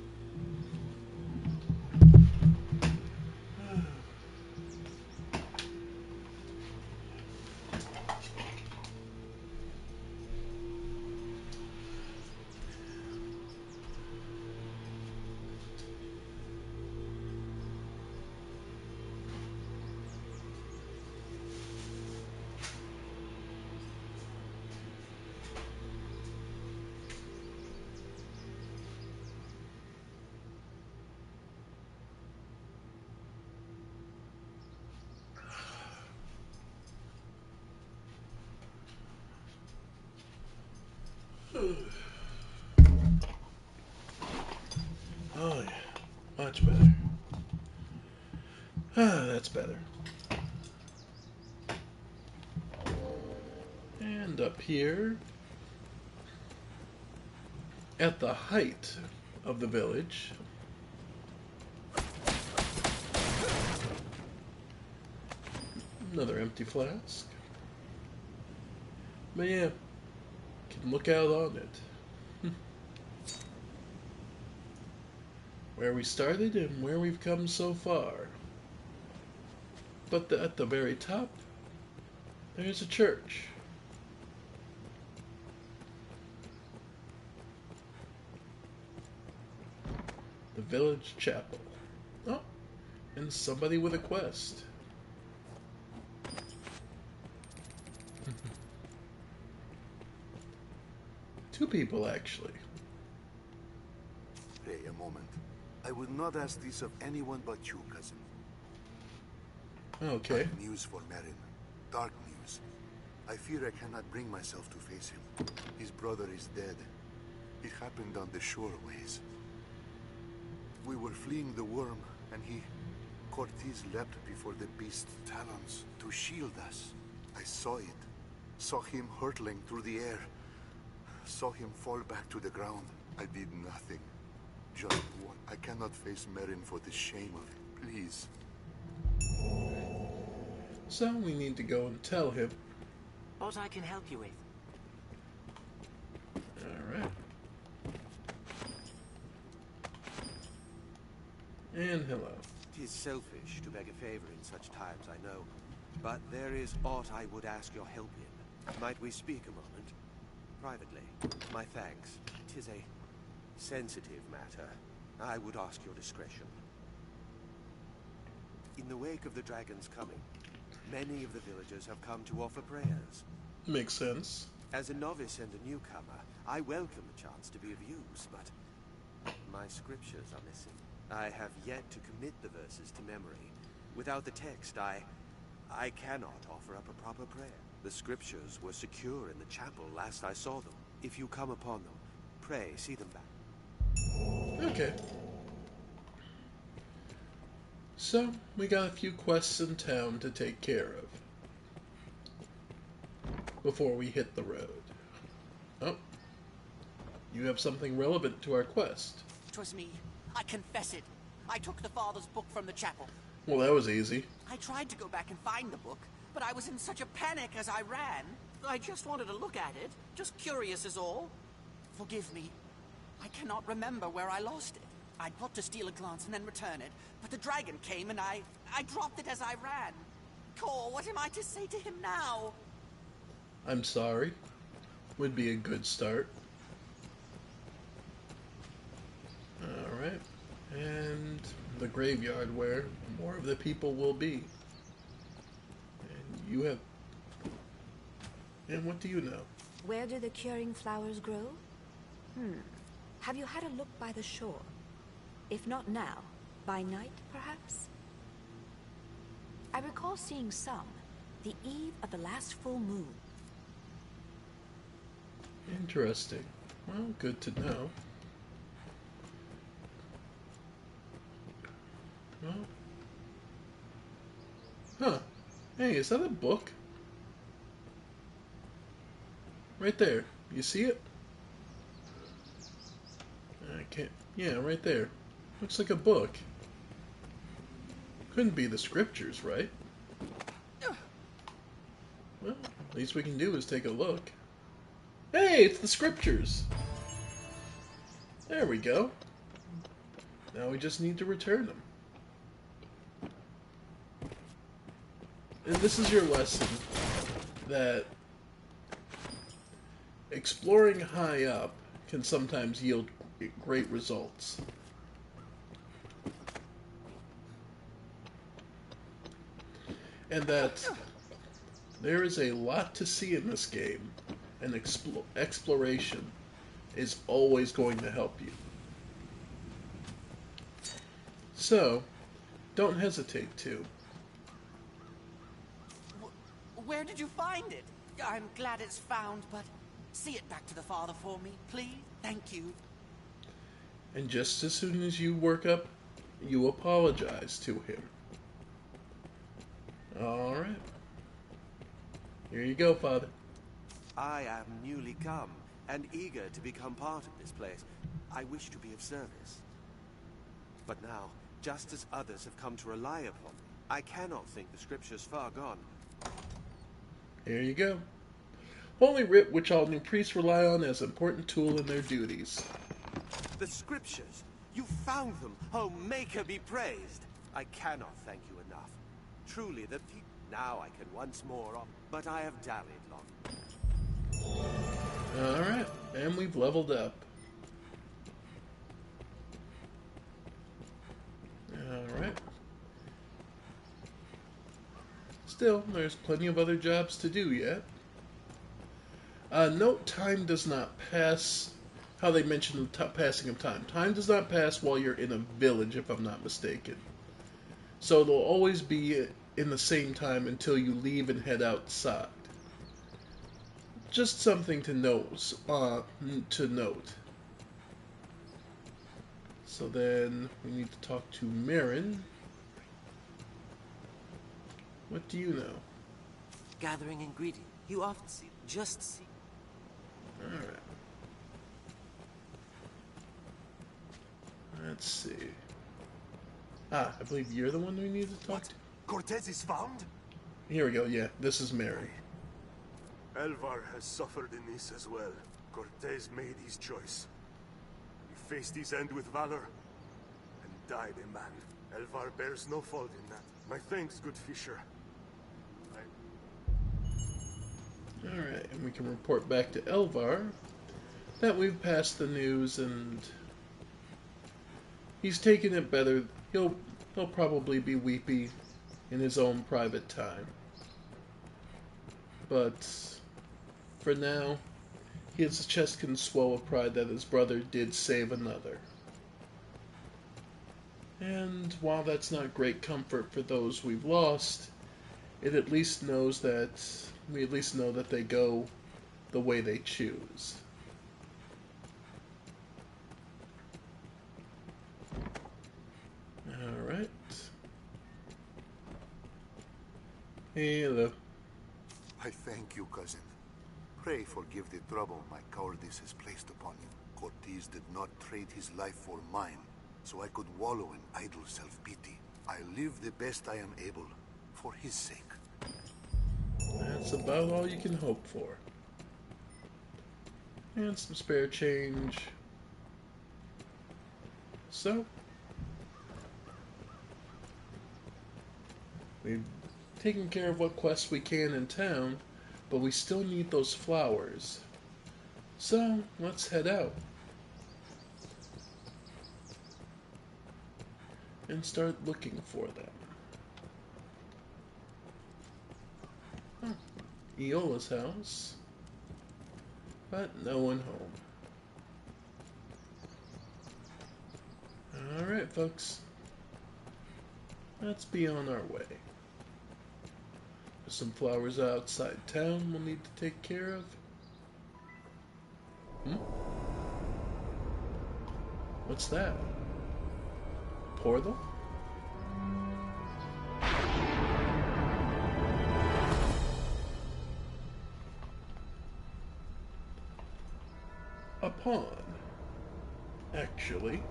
Oh yeah, much better. That's better. And up here, at the height of the village, another empty flask. But yeah, can look out on it. Where we started and where we've come so far. But at the very top, there's a church. The village chapel. Oh, and somebody with a quest. Two people, actually. Hey, a moment. I would not ask this of anyone but you, cousin. Okay. Dark news for Merrin. Dark news. I fear I cannot bring myself to face him. His brother is dead. It happened on the shoreways. We were fleeing the worm, and Cortez leapt before the beast's talons to shield us. I saw it. Saw him hurtling through the air. Saw him fall back to the ground. I did nothing. Just one. I cannot face Merrin for the shame of it. Please. So we need to go and tell him. What I can help you with? Alright. And hello. 'Tis selfish to beg a favor in such times, I know. But there is aught I would ask your help in. Might we speak a moment? Privately. My thanks. 'Tis a sensitive matter. I would ask your discretion. In the wake of the dragon's coming, many of the villagers have come to offer prayers. Makes sense. As a novice and a newcomer, I welcome the chance to be of use, but my scriptures are missing. I have yet to commit the verses to memory. Without the text, I cannot offer up a proper prayer. The scriptures were secure in the chapel last I saw them. If you come upon them, pray see them back. Okay. So, we got a few quests in town to take care of before we hit the road. Oh. You have something relevant to our quest. 'Twas me. I confess it. I took the father's book from the chapel. Well, that was easy. I tried to go back and find the book, but I was in such a panic as I ran. I just wanted to look at it. Just curious is all. Forgive me. I cannot remember where I lost it. I thought to steal a glance and then return it, but the dragon came and I dropped it as I ran. Cor, what am I to say to him now? I'm sorry. Would be a good start. Alright. And the graveyard where more of the people will be. And you have... And what do you know? Where do the curing flowers grow? Have you had a look by the shore? If not now, by night, perhaps? I recall seeing some, the eve of the last full moon. Interesting. Well, good to know. Well... Huh. Hey, is that a book? Right there. You see it? I can't... Yeah, right there. Looks like a book. Couldn't be the scriptures, right? Well, least we can do is take a look. Hey, it's the scriptures! There we go. Now we just need to return them. And this is your lesson, that exploring high up can sometimes yield great results. And that there is a lot to see in this game, and exploration is always going to help you. So, don't hesitate to. Where did you find it? I'm glad it's found, but see it back to the father for me, please. Thank you. And just as soon as you work up, you apologize to him. Alright. Here you go, Father. I am newly come, and eager to become part of this place. I wish to be of service. But now, just as others have come to rely upon me, I cannot think the scriptures far gone. Here you go. Holy Writ, which all new priests rely on as an important tool in their duties. The scriptures! You found them! Oh, Maker be praised! I cannot thank you enough. Truly, the people... Now I can once more... But I have dallied long. Alright, and we've leveled up. Alright. Still, there's plenty of other jobs to do yet. Note, time does not pass... How they mention the passing of time. Time does not pass while you're in a village, if I'm not mistaken. So it'll always be in the same time until you leave and head outside. Just something to note. So then we need to talk to Marin. What do you know? Gathering ingredients. You often see. Just see. Alright. Let's see. I believe you're the one we need to talk to. Cortez is found? Here we go, yeah. This is Mary. Elvar has suffered in this as well. Cortez made his choice. He faced his end with valor, and died a man. Elvar bears no fault in that. My thanks, good fisher. Alright, and we can report back to Elvar that we've passed the news and he's taking it better. He'll probably be weepy in his own private time. But for now, his chest can swell with pride that his brother did save another. And while that's not great comfort for those we've lost, it at least knows that we at least know that they go the way they choose. Alright. Hello. I thank you, cousin. Pray forgive the trouble my cowardice has placed upon you. Cortez did not trade his life for mine, so I could wallow in idle self-pity. I live the best I am able, for his sake. That's about all you can hope for. And some spare change. So, we've taken care of what quests we can in town, but we still need those flowers. So, let's head out. And start looking for them. Iola's house, but no one home. Alright, folks. Let's be on our way. There's some flowers outside town we'll need to take care of. What's that? A portal? A pawn, actually.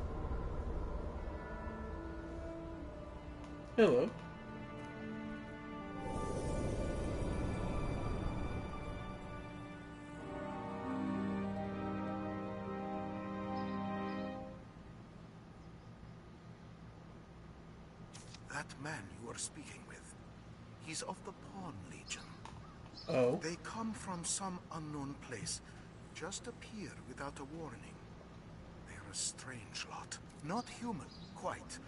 Hello. That man you are speaking with, he's of the Pawn Legion. Oh? They come from some unknown place, just appear without a warning. They're a strange lot. Not human, quite.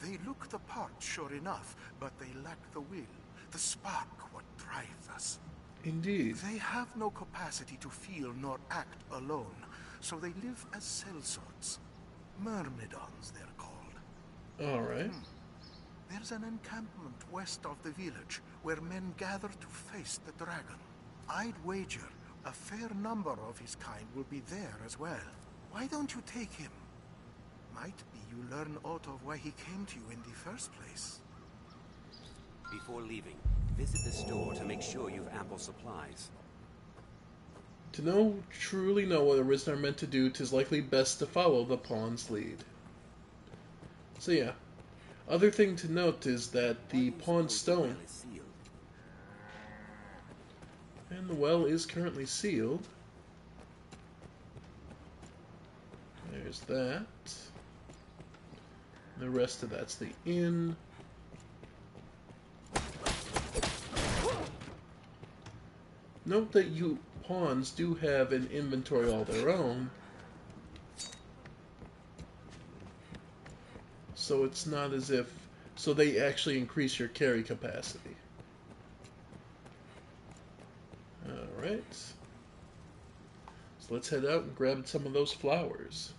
They look the part, sure enough, but they lack the will, the spark what drives us. Indeed. They have no capacity to feel nor act alone, so they live as sellswords. Myrmidons, they're called. Alright. There's an encampment west of the village where men gather to face the dragon. I'd wager a fair number of his kind will be there as well. Why don't you take him? Might be you learn aught of why he came to you in the first place. Before leaving, visit the store to make sure you've ample supplies. To truly know what Arisen are meant to do, 'tis likely best to follow the pawn's lead. So yeah. Other thing to note is that the pawn stone and the well is currently sealed. There's that. The rest of that's the inn. Note that you pawns do have an inventory all their own. So it's not as if... So they actually increase your carry capacity. Alright. So let's head out and grab some of those flowers.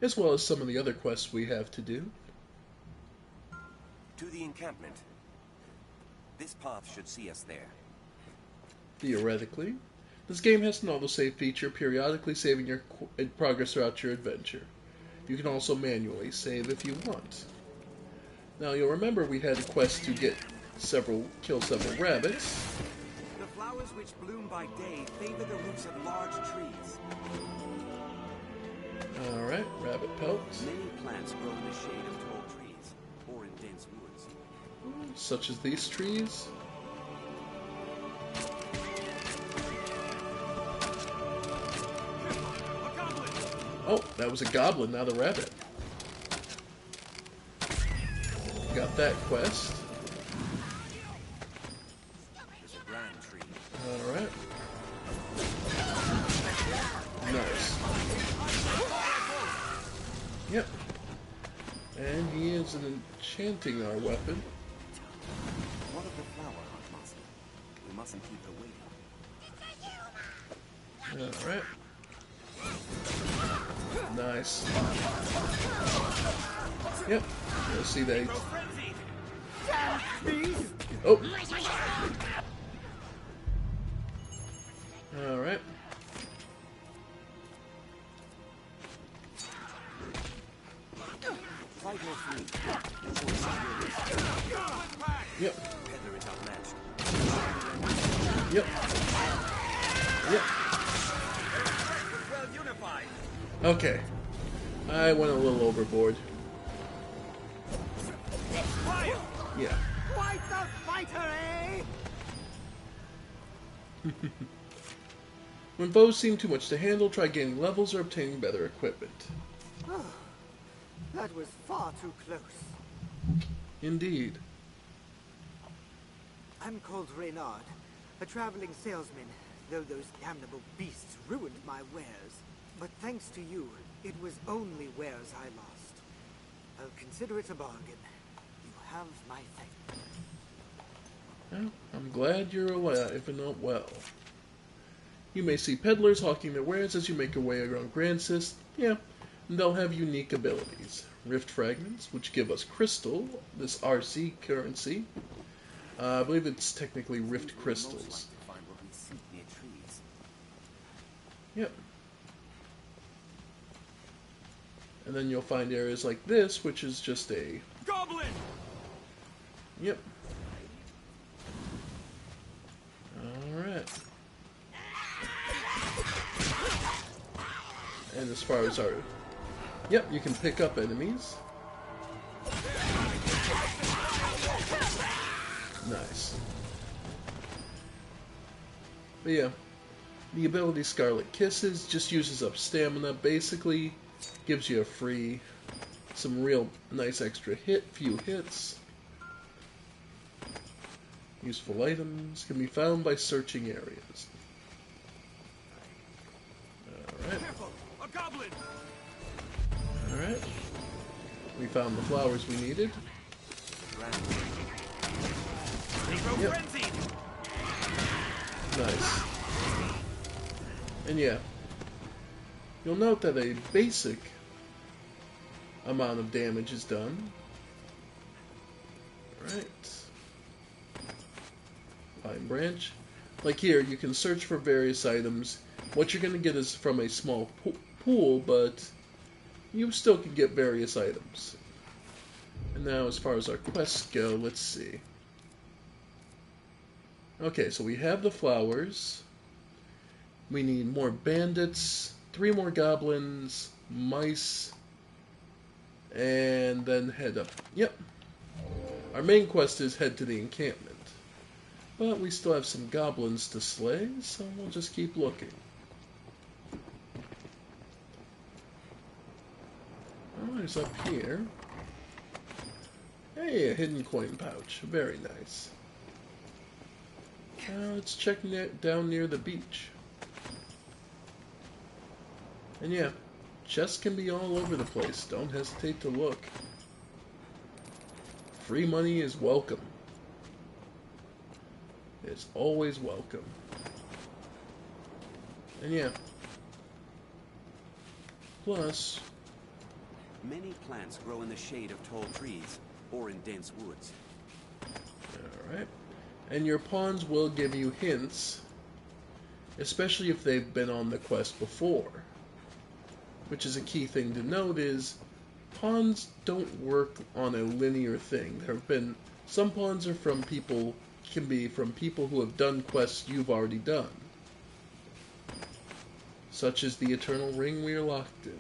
As well as some of the other quests we have to do. To the encampment. This path should see us there. Theoretically. This game has an autosave feature, periodically saving your progress throughout your adventure. You can also manually save if you want. Now you'll remember we had a quest to kill several rabbits. The flowers which bloom by day favor the roots of large trees. Alright, rabbit pelts. Many plants grow in the shade of tall trees, or in dense woods. Such as these trees. Oh, that was a goblin, not a rabbit. got that quest. There's a grand tree. Alright. Nice. Yep. And he is enchanting our weapon. What of the flower hunt, Master? We mustn't keep her waiting. Alright. Nice. Yep. You'll see that. Oh! Alright. Yep. Peddler is outmatched. Yep. Yep. Well unified. Okay. I went a little overboard. Yeah. Quite the fighter, eh? When foes seem too much to handle, try gaining levels or obtaining better equipment. Oh, that was far too close. Indeed. I'm called Reynard, a traveling salesman, though those damnable beasts ruined my wares. But thanks to you, it was only wares I lost. I'll consider it a bargain. You have my faith. Well, I'm glad you're alive and not well. You may see peddlers hawking their wares as you make your way around Gransys. Yeah, and they'll have unique abilities. Rift Fragments, which give us crystal, this RC currency. I believe it's technically Rift Crystals. Yep. And then you'll find areas like this, which is just a... Goblin! Yep. Alright. And as far as our... Yep, you can pick up enemies. Nice. But yeah, the ability Scarlet Kisses just uses up stamina, basically gives you a free, some real nice extra few hits. Useful items can be found by searching areas. Alright. A goblin! Alright. We found the flowers we needed. Yep. Nice. And yeah, you'll note that a basic amount of damage is done. Right. Pine branch. Like here, you can search for various items. What you're going to get is from a small pool, but you still can get various items. And now as far as our quests go, let's see. Okay, so we have the flowers. We need more bandits, 3 more goblins, mice, and then head up. Yep. Our main quest is head to the encampment. But we still have some goblins to slay, so we'll just keep looking. Oh, there's up here. Hey, a hidden coin pouch. Very nice. Let's check down near the beach. And yeah, chests can be all over the place. Don't hesitate to look. Free money is welcome. It's always welcome. And yeah. Plus, many plants grow in the shade of tall trees or in dense woods. Alright. And your pawns will give you hints, especially if they've been on the quest before. Which is a key thing to note is, pawns don't work on a linear thing. There have been, some pawns are from people, can be from people who have done quests you've already done. Such as the Eternal Ring we are locked in.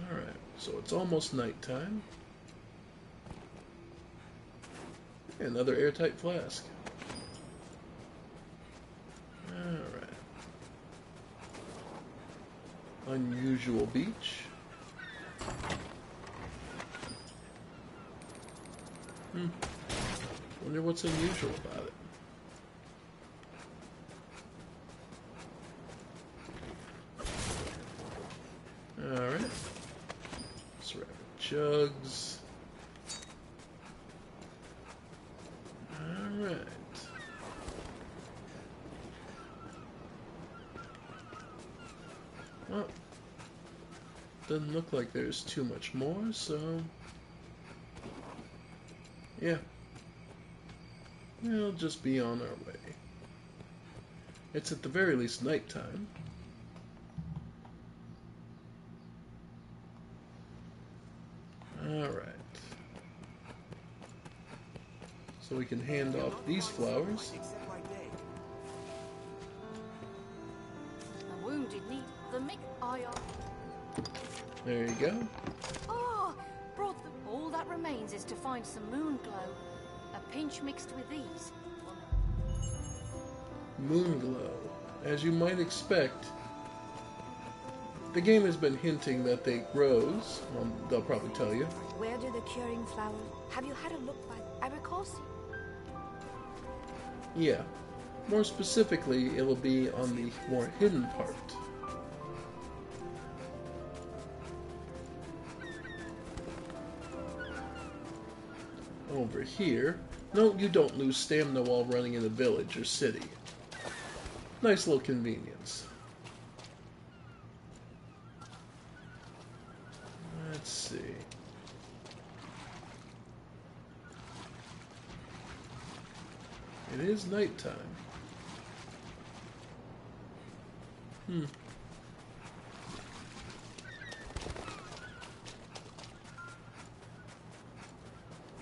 Alright, so it's almost nighttime. Another airtight flask. Alright. Unusual beach. Wonder what's unusual about it. Alright. Ceramic jugs. Alright. Well, doesn't look like there's too much more, so yeah. We'll just be on our way. It's at the very least nighttime. Alright. So we can hand off these flowers. The wounded need the mic. There you go. Oh, brought them. All that remains is to find some moon glow. A pinch mixed with these. Moon glow. As you might expect, the game has been hinting that they grows. Well, they'll probably tell you. Where do the curing flowers... Have you had a look by... I recall seeing... Yeah. More specifically, it'll be on the more hidden part. Over here. No, you don't lose stamina while running in a village or city. Nice little convenience. Let's see. It is nighttime.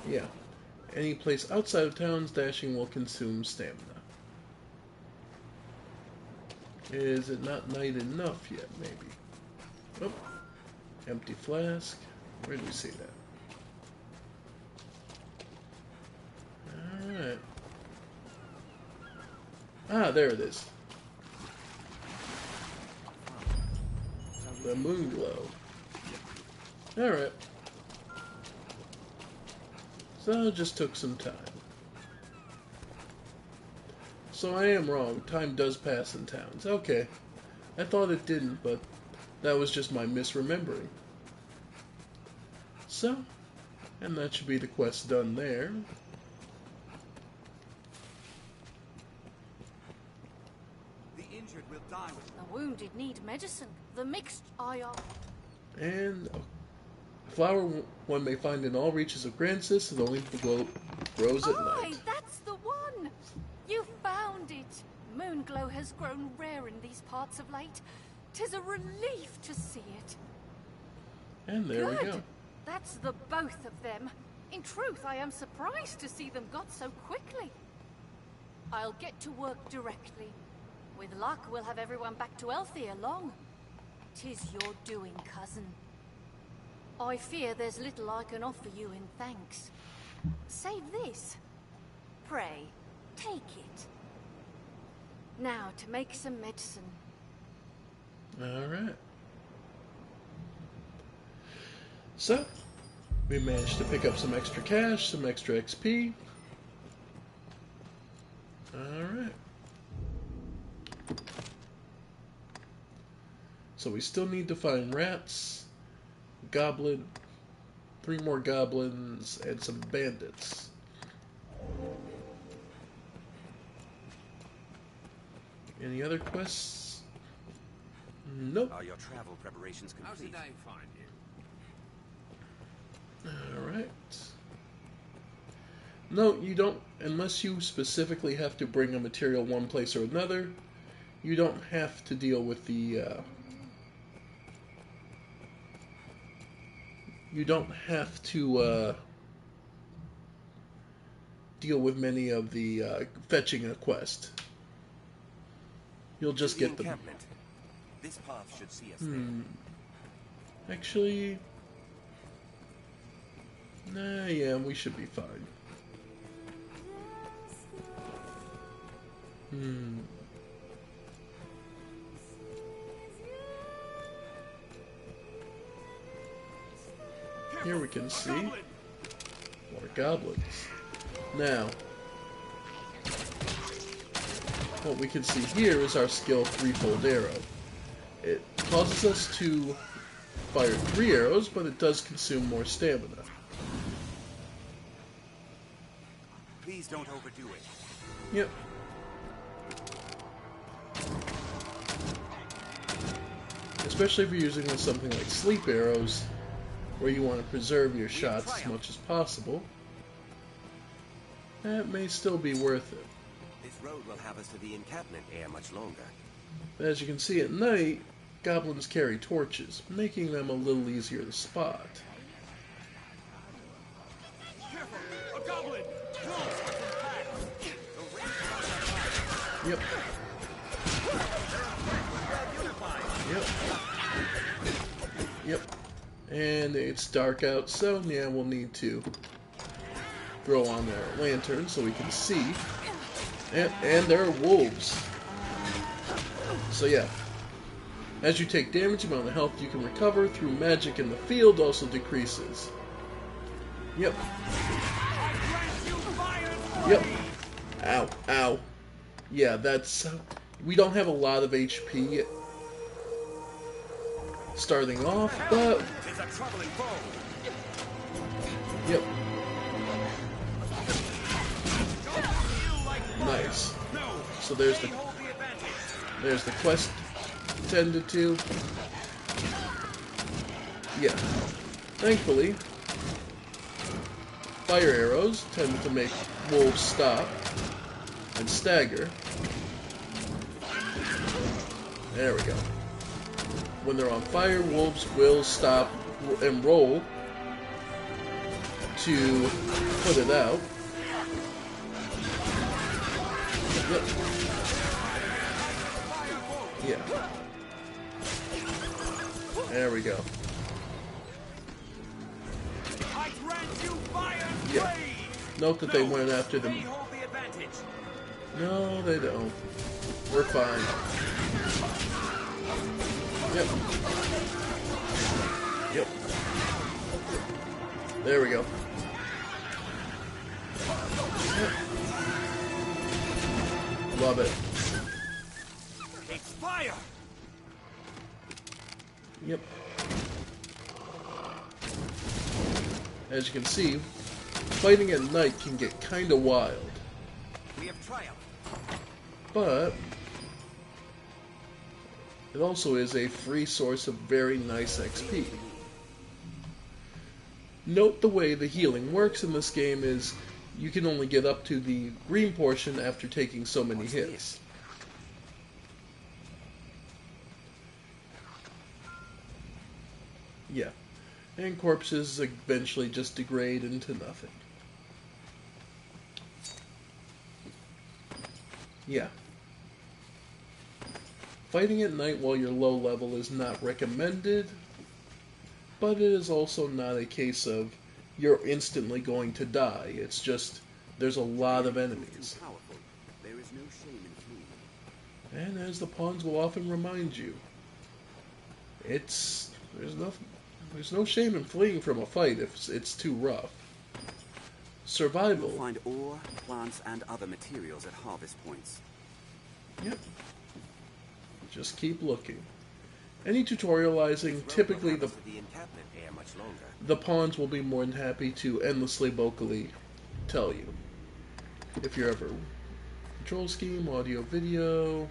Yeah. Any place outside of town's dashing will consume stamina. Is it not night enough yet, maybe? Oh. Empty flask. Where do we see that? Alright. Ah, there it is. The moon glow. Alright. So it just took some time. So I am wrong. Time does pass in towns. Okay. I thought it didn't, but that was just my misremembering. So, and that should be the quest done there. The injured will die. The wounded need medicine. The mixed And a flower one may find in all reaches of Grancis, and only grows at night. That's the one! You found it! Moonglow has grown rare in these parts of late. 'Tis a relief to see it. And there we go. That's the both of them. In truth, I am surprised to see them got so quickly. I'll get to work directly. With luck, we'll have everyone back to Elthia long. 'Tis your doing, cousin. I fear there's little I can offer you in thanks. Save this. Pray, take it. Now to make some medicine. Alright. So, we managed to pick up some extra cash, some extra XP. Alright. So we still need to find rats, goblin, 3 more goblins, and some bandits. Any other quests? Nope. Are your travel preparations complete? How's the day find you? Alright. No, you don't, unless you specifically have to bring a material one place or another, you don't have to deal with the, you don't have to, deal with many of the, fetching a quest. You'll just get them. This path should see us there. Actually, nah, yeah, we should be fine. Here we can see more goblins. Now, what we can see here is our skill threefold arrow. It causes us to fire 3 arrows, but it does consume more stamina. Please don't overdo it. Yep. Especially if you're using with something like sleep arrows, where you want to preserve your shots as much as possible. That may still be worth it. This road will have us to the encampment ere much longer. As you can see at night, goblins carry torches, making them a little easier to spot. Careful! A goblin! Yep. Yep. Yep. And it's dark out, so yeah, we'll need to throw on our lantern so we can see. And there are wolves. So yeah. As you take damage, the amount of health you can recover through magic in the field also decreases. Yep. Yep. Ow. Ow. Yeah, that's... we don't have a lot of HP starting off, but... Yep. Nice. So there's the quest tended to. Yeah. Thankfully, fire arrows tend to make wolves stop and stagger. There we go. When they're on fire, wolves will stop and roll to put it out. Yep. Yeah. There we go. Yeah. Note that they went after them. No, they don't. We're fine. Yep. Yep. There we go. Yep. Love it. It's fire! Yep. As you can see, fighting at night can get kinda wild. We have triumphed. But it also is a free source of very nice XP. Note the way the healing works in this game is you can only get up to the green portion after taking so many hits. Yeah. And corpses eventually just degrade into nothing. Yeah. Fighting at night while you're low level is not recommended, but it is also not a case of you're instantly going to die. It's just there's a lot of enemies. There is no shame in fleeing. And as the pawns will often remind you, there's no shame in fleeing from a fight if it's too rough. Survival. You'll find ore, plants, and other materials at harvest points. Yep. Just keep looking. Any tutorializing, typically the pawns will be more than happy to endlessly vocally tell you. If you're ever control scheme, audio, video,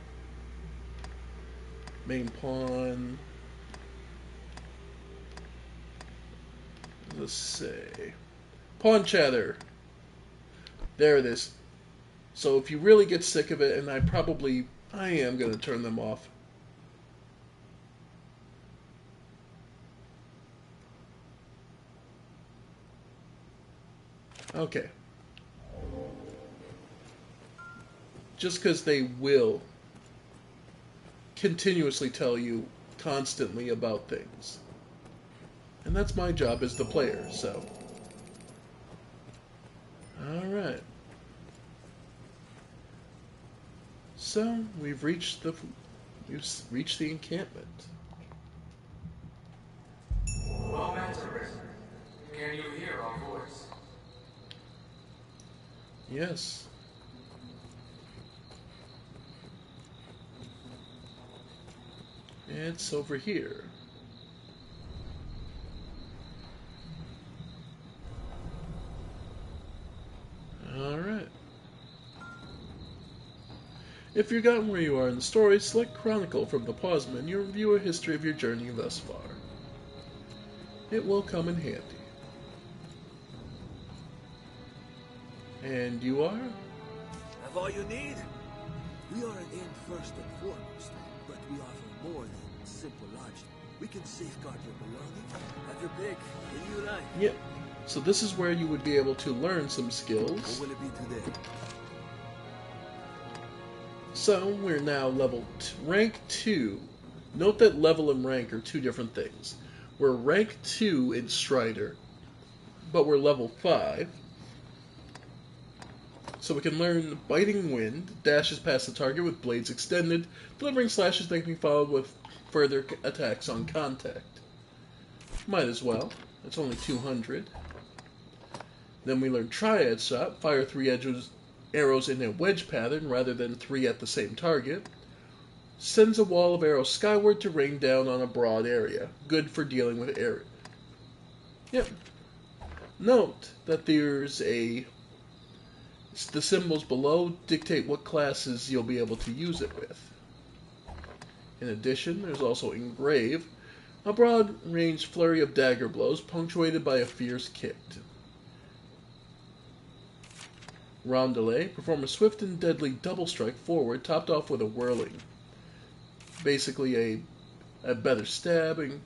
main pawn. Let's say pawn chatter. There it is. So if you really get sick of it, and I am going to turn them off. Okay. Just because they will continuously tell you constantly about things. And that's my job as the player, so. Alright. So, we've reached the encampment. Well, Master, can you hear our voice? Yes. It's over here. Alright. If you've gotten where you are in the story, select Chronicle from the pause menu and view a history of your journey thus far. It will come in handy. And you are? Have all you need? We are an inn first and foremost, but we offer more than simple lodging. We can safeguard your belongings. Have your pick. Any you like. Yep. So this is where you would be able to learn some skills. What will it be today? So we're now rank 2. Note that level and rank are two different things. We're rank 2 in Strider, but we're level 5. So we can learn Biting Wind, dashes past the target with blades extended, delivering slashes that can be followed with further attacks on contact. Might as well. It's only 200. Then we learn Triad Shot, fire 3 arrows in a wedge pattern rather than 3 at the same target. Sends a wall of arrows skyward to rain down on a broad area. Good for dealing with air. Yep. Note that the symbols below dictate what classes you'll be able to use it with. In addition, there's also Engrave, a broad-range flurry of dagger blows punctuated by a fierce kick. Rondelay, perform a swift and deadly double strike forward, topped off with a whirling. Basically a better stabbing.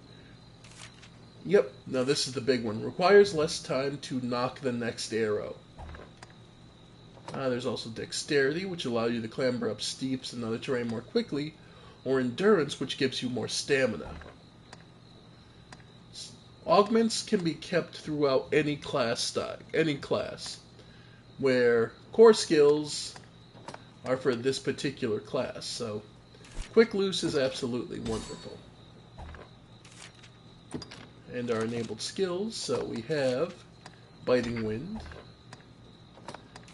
Yep, now this is the big one. Requires less time to knock the next arrow. There's also Dexterity, which allows you to clamber up steeps and other terrain more quickly, or Endurance, which gives you more stamina. Augments can be kept throughout any class, where core skills are for this particular class, so Quick Loose is absolutely wonderful. And our enabled skills, so we have Biting Wind,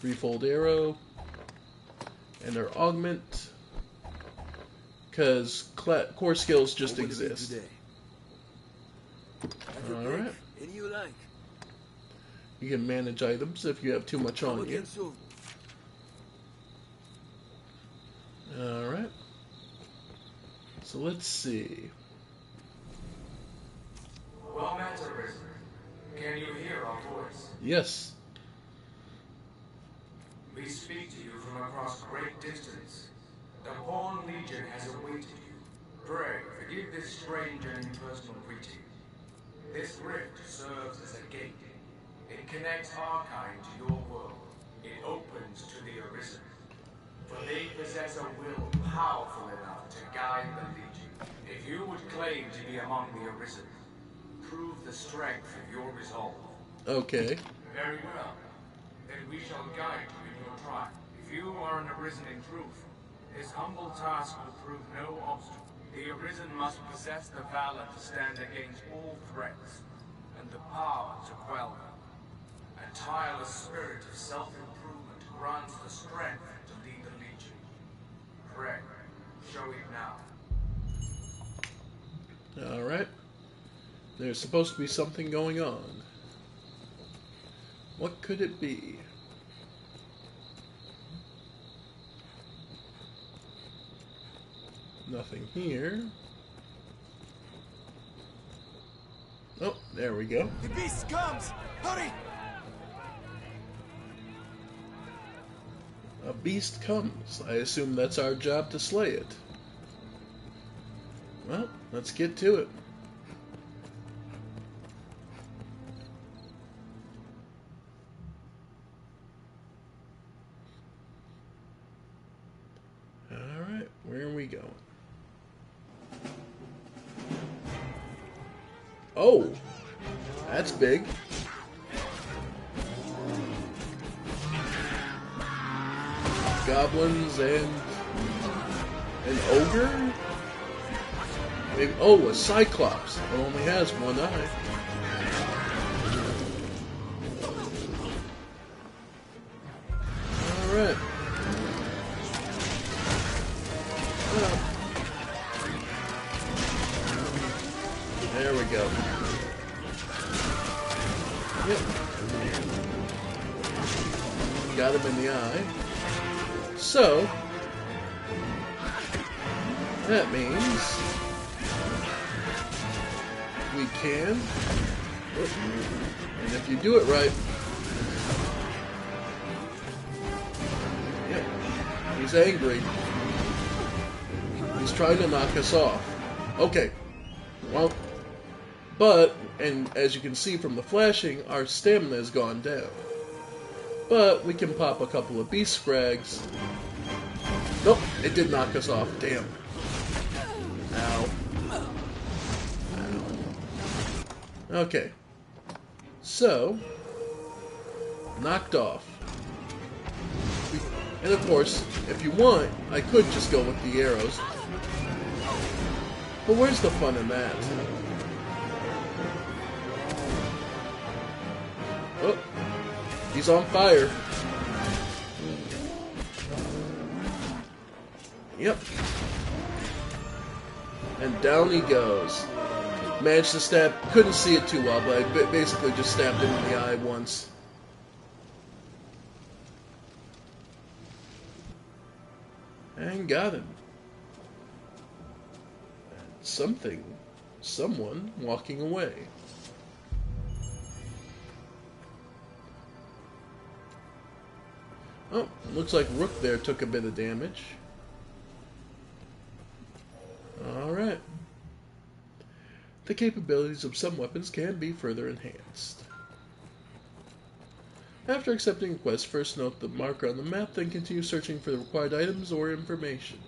Threefold Arrow, and our Augment, because core skills just exist. Alright. Any you like. You can manage items if you have too much on you. Alright. So let's see. Well met, Arisen. Can you hear our voice? Yes. We speak to you from across great distance. The Pawn Legion has awaited you. Pray, forgive this strange and impersonal greeting. This rift serves as a gate. It connects our kind to your world. It opens to the Arisen. For they possess a will powerful enough to guide the Legion. If you would claim to be among the Arisen, prove the strength of your resolve. Okay. Very well. Then we shall guide you in your trial. If you are an Arisen in truth, this humble task will prove no obstacle. The Arisen must possess the valor to stand against all threats, and the power to quell them. A tireless spirit of self-improvement grants the strength to lead the Legion. Pray, show it now. Alright. There's supposed to be something going on. What could it be? Nothing here. Oh, there we go. The beast comes! Hurry! A beast comes. I assume that's our job to slay it. Well, let's get to it. Alright, where are we going? Oh! That's big. Goblins and an ogre? Maybe, oh, a cyclops. It only has one eye. Alright. There we go. Yep. Got him in the eye. So, that means we can, and if you do it right, yep, he's angry. He's trying to knock us off. Okay, well, but, and as you can see from the flashing, our stamina has gone down. But we can pop a couple of beast scrags. Nope, it did knock us off. Damn. Ow. Ow. Okay. So, knocked off. And of course, if you want, I could just go with the arrows. But where's the fun in that? Oh. He's on fire. Yep. And down he goes. Managed to stab, couldn't see it too well, but I basically just stabbed him in the eye once. And got him. And someone walking away. Oh, looks like Rook there took a bit of damage. Alright. The capabilities of some weapons can be further enhanced. After accepting a quest, first note the marker on the map, then continue searching for the required items or information.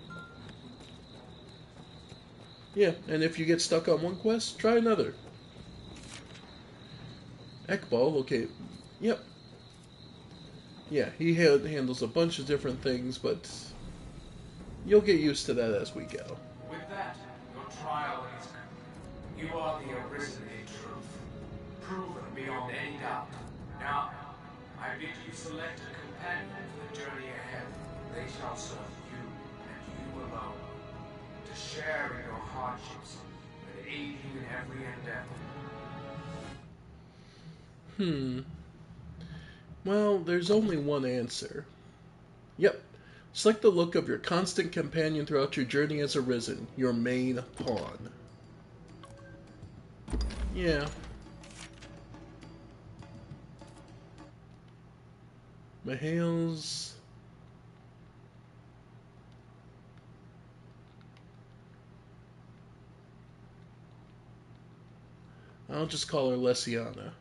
Yeah, and if you get stuck on one quest, try another. Ekbal, locate... Yep. Yeah, he handles a bunch of different things, but you'll get used to that as we go. With that, your trial is complete. You are the arisen in truth, proven beyond any doubt. Now, I bid you select a companion for the journey ahead. They shall serve you, and you alone, to share in your hardships and aid you in every endeavor. Well, there's only one answer. Yep. Select the look of your constant companion throughout your journey as arisen, your main pawn. Yeah. Mahale's... I'll just call her Lesiana.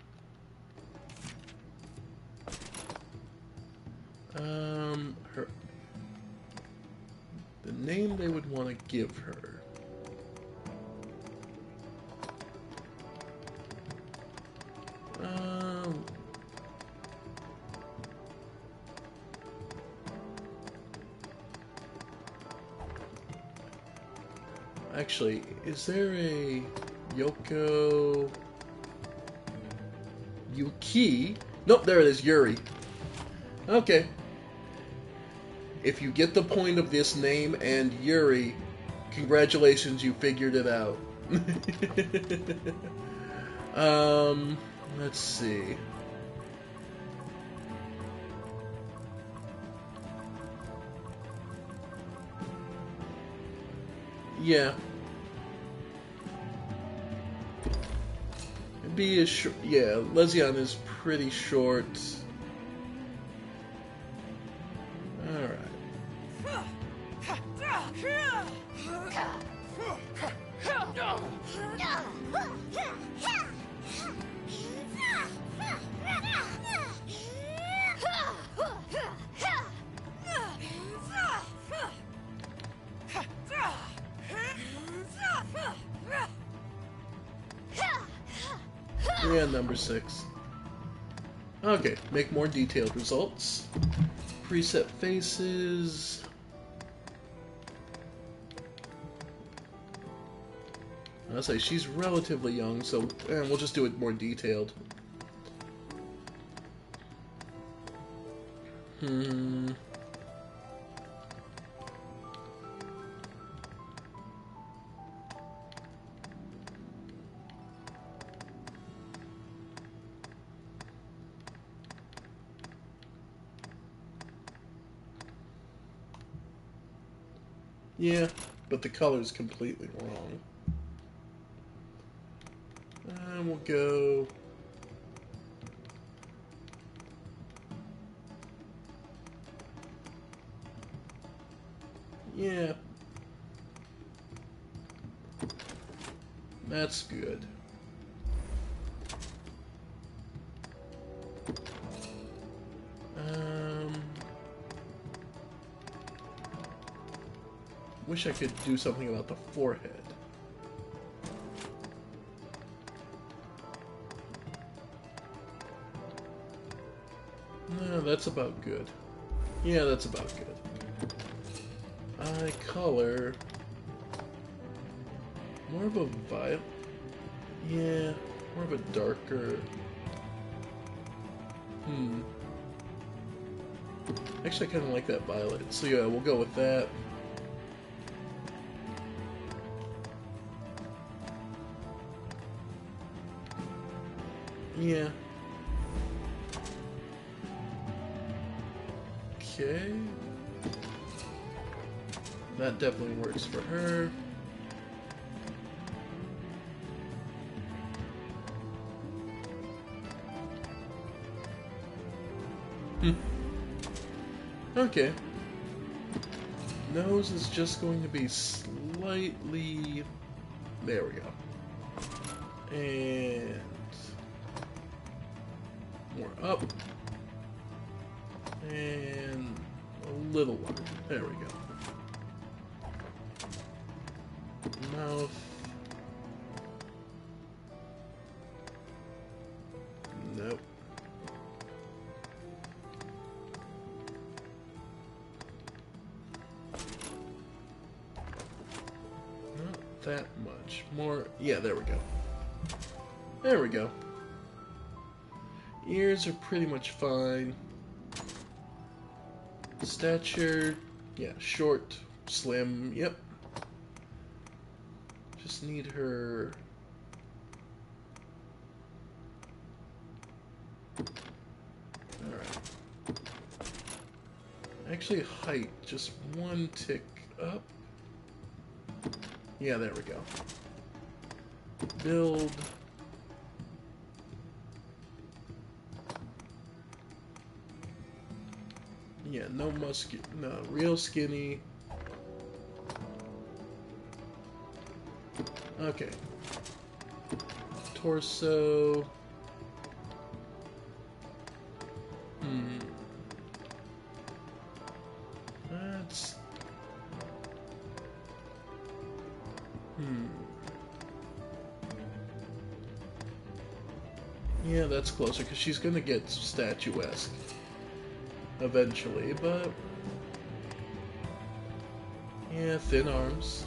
The name they would want to give her. Actually, is there a Yoko... Yuki? Nope, there it is, Yuri. Okay. If you get the point of this name and Yuri, congratulations, you figured it out. Let's see. Yeah. It'd be a short... Yeah, Lesiana is pretty short. Alright. Yeah, number 6. Okay, make more detailed results. Preset faces. I'll say she's relatively young, so we'll just do it more detailed. Yeah, but the color's completely wrong. And we'll go... Yeah. That's good. Wish I could do something about the forehead. No, that's about good. Yeah, that's about good. Eye color... more of a violet. Yeah, more of a darker... Actually, I kind of like that violet. So yeah, we'll go with that. Yeah. Okay. That definitely works for her. Okay. Nose is just going to be slightly... There we go. And... more up. And... a little larger. There we go. Mouth. Nope. Not that much. More. Yeah, there we go. There we go. Ears are pretty much fine. Stature. Yeah, short, slim. Yep. Just need her... Alright. Actually, height. Just one tick up. Yeah, there we go. Build. Yeah, no no, real skinny. Okay. Torso. That's... Yeah, that's closer, because she's gonna get statuesque eventually, but... Yeah, thin arms.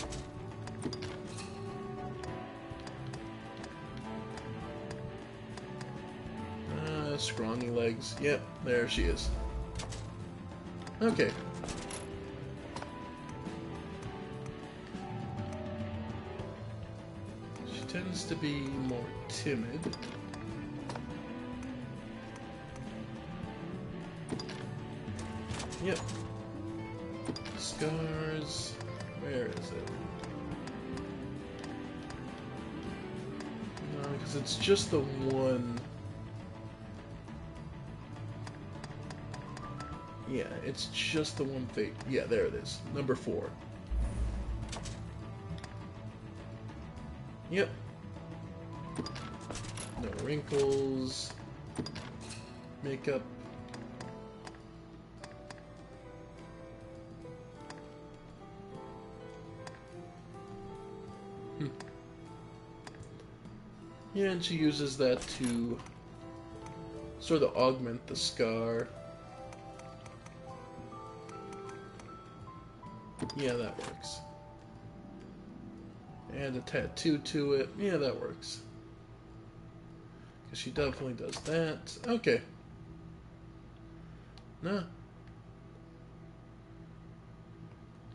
Scrawny legs. Yep, there she is. Okay. She tends to be more timid. Yep. Scars. Where is it? No, because it's just the one. Yeah, it's just the one thing. Yeah, there it is. Number 4. Yep. No wrinkles. Makeup. Yeah, and she uses that to sort of augment the scar. Yeah, that works. Add a tattoo to it. Yeah, that works. Because she definitely does that. Okay. Nah.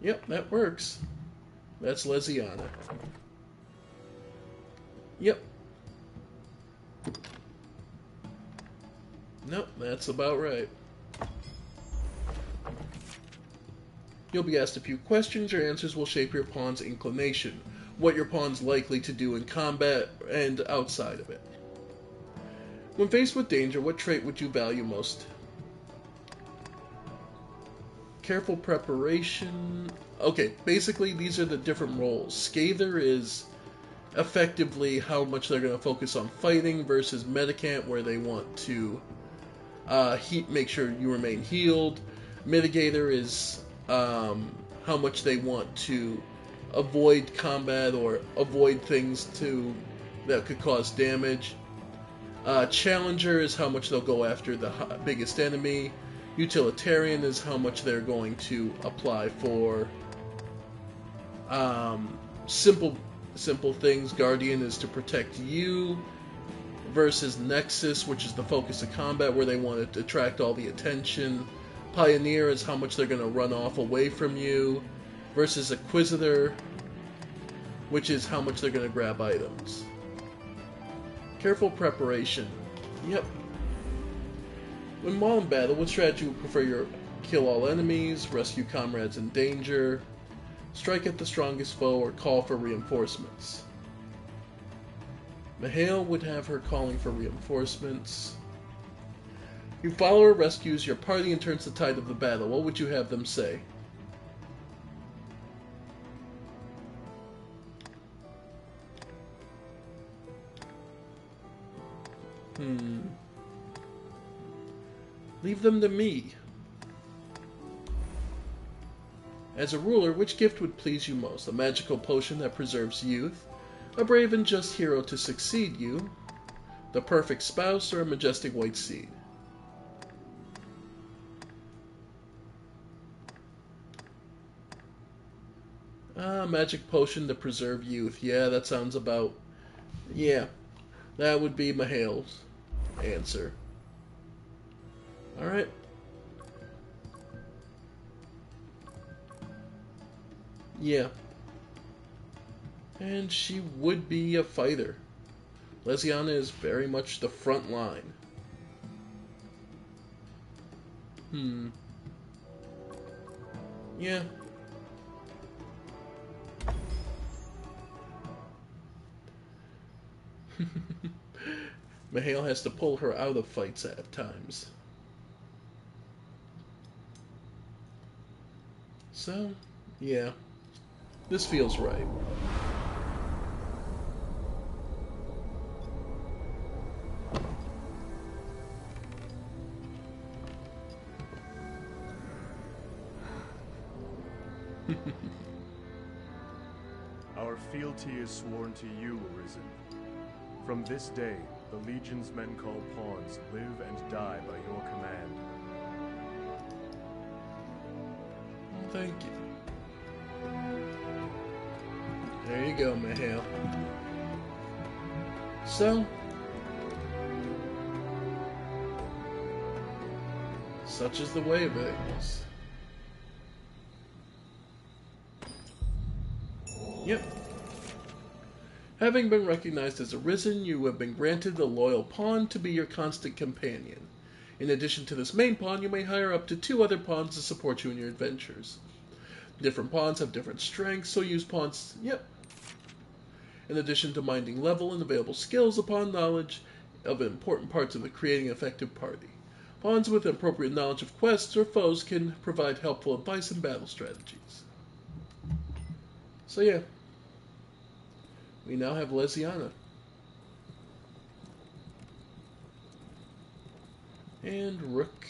Yep, that works. That's Lesiana. Yep. Nope, that's about right. You'll be asked a few questions. Your answers will shape your pawn's inclination, what your pawn's likely to do in combat and outside of it. When faced with danger, what trait would you value most? Careful preparation. Okay, basically these are the different roles. Scather is effectively how much they're going to focus on fighting versus Medicant, where they want to make sure you remain healed. Mitigator is how much they want to avoid combat or avoid things that could cause damage. Challenger is how much they'll go after the biggest enemy. Utilitarian is how much they're going to apply for simple things. Guardian is to protect you, versus Nexus, which is the focus of combat, where they want to attract all the attention. Pioneer is how much they're going to run off away from you, versus Inquisitor, which is how much they're going to grab items. Careful preparation. Yep. When while in battle, what strategy would prefer your kill all enemies, rescue comrades in danger, strike at the strongest foe, or call for reinforcements? Mihail would have her calling for reinforcements. Your follower rescues your party and turns the tide of the battle. What would you have them say? Leave them to me. As a ruler, which gift would please you most? A magical potion that preserves youth? A brave and just hero to succeed you? The perfect spouse, or a majestic white seed? Magic potion to preserve youth. Yeah, that sounds about... Yeah, that would be Mihail's answer. Alright. Yeah. And she would be a fighter. Lesiana is very much the front line. Yeah. Mihail has to pull her out of fights at times. So, yeah. This feels right. Our fealty is sworn to you, Arisen. From this day, the Legion's men called pawns live and die by your command. Thank you. There you go, Mihail. So, such is the way of things. Yep. Having been recognized as Arisen, you have been granted a loyal pawn to be your constant companion. In addition to this main pawn, you may hire up to 2 other pawns to support you in your adventures. Different pawns have different strengths, so use pawns... Yep. In addition to minding level and available skills, a pawn knowledge of important parts of the creating an effective party. Pawns with appropriate knowledge of quests or foes can provide helpful advice and battle strategies. So yeah. We now have Lesiana. And Rook.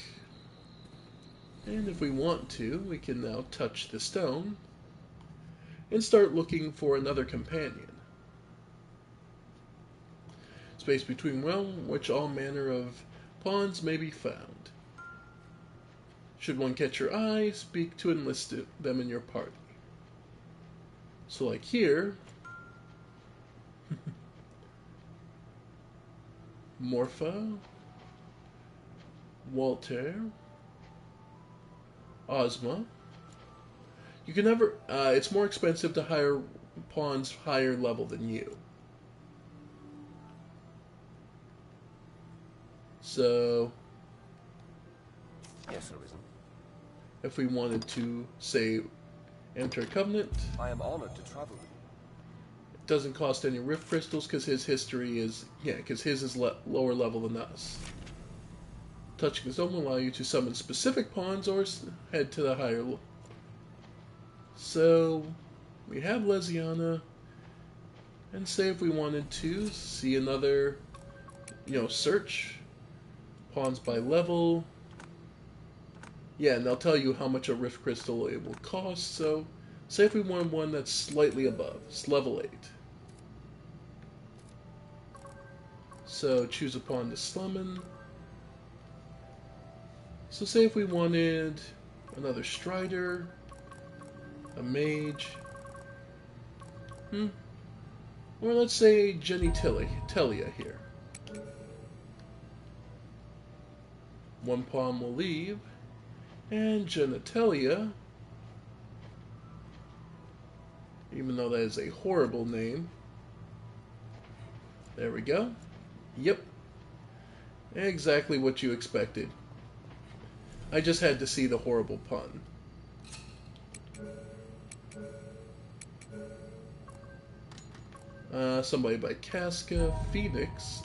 And if we want to, we can now touch the stone and start looking for another companion. Space between realm, which all manner of pawns may be found. Should one catch your eye, speak to enlist them in your party. So like here, Morpha, Walter, Ozma. You can never, it's more expensive to hire pawns higher level than you. So, yes, Arisen. if we wanted to, say, enter a covenant. I am honored to travel with you. It doesn't cost any rift crystals because his history is, because his is lower level than us. Touching the zone will allow you to summon specific pawns or head to the higher level. So, we have Lesiana, and say if we wanted to see another, search pawns by level. Yeah, and they'll tell you how much a rift crystal it will cost. So, say if we want one that's slightly above, it's level 8. So, choose a pawn to summon. So, say if we wanted another Strider, a Mage, or let's say Genitalia here. One pawn will leave, and Genitalia, even though that is a horrible name, there we go. Yep, exactly what you expected. I just had to see the horrible pun. Somebody by Casca, Phoenix.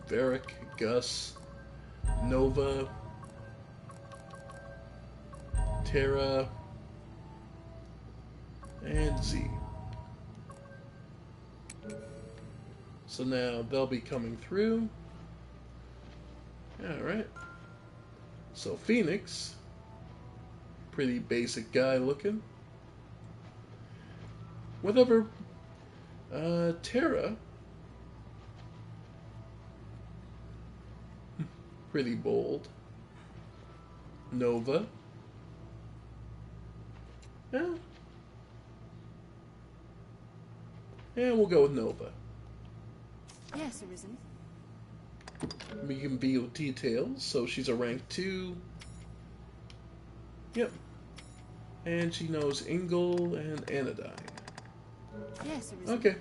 Varric, Gus, Nova, Terra, and Z. So now they'll be coming through. Alright. So Phoenix, pretty basic guy looking. Whatever. Terra, pretty bold. Nova, yeah, we'll go with Nova. Yes, Arisen. We can view details, so she's a rank 2. Yep. And she knows Ingle and Anodyne. Yes, Arisen. Okay.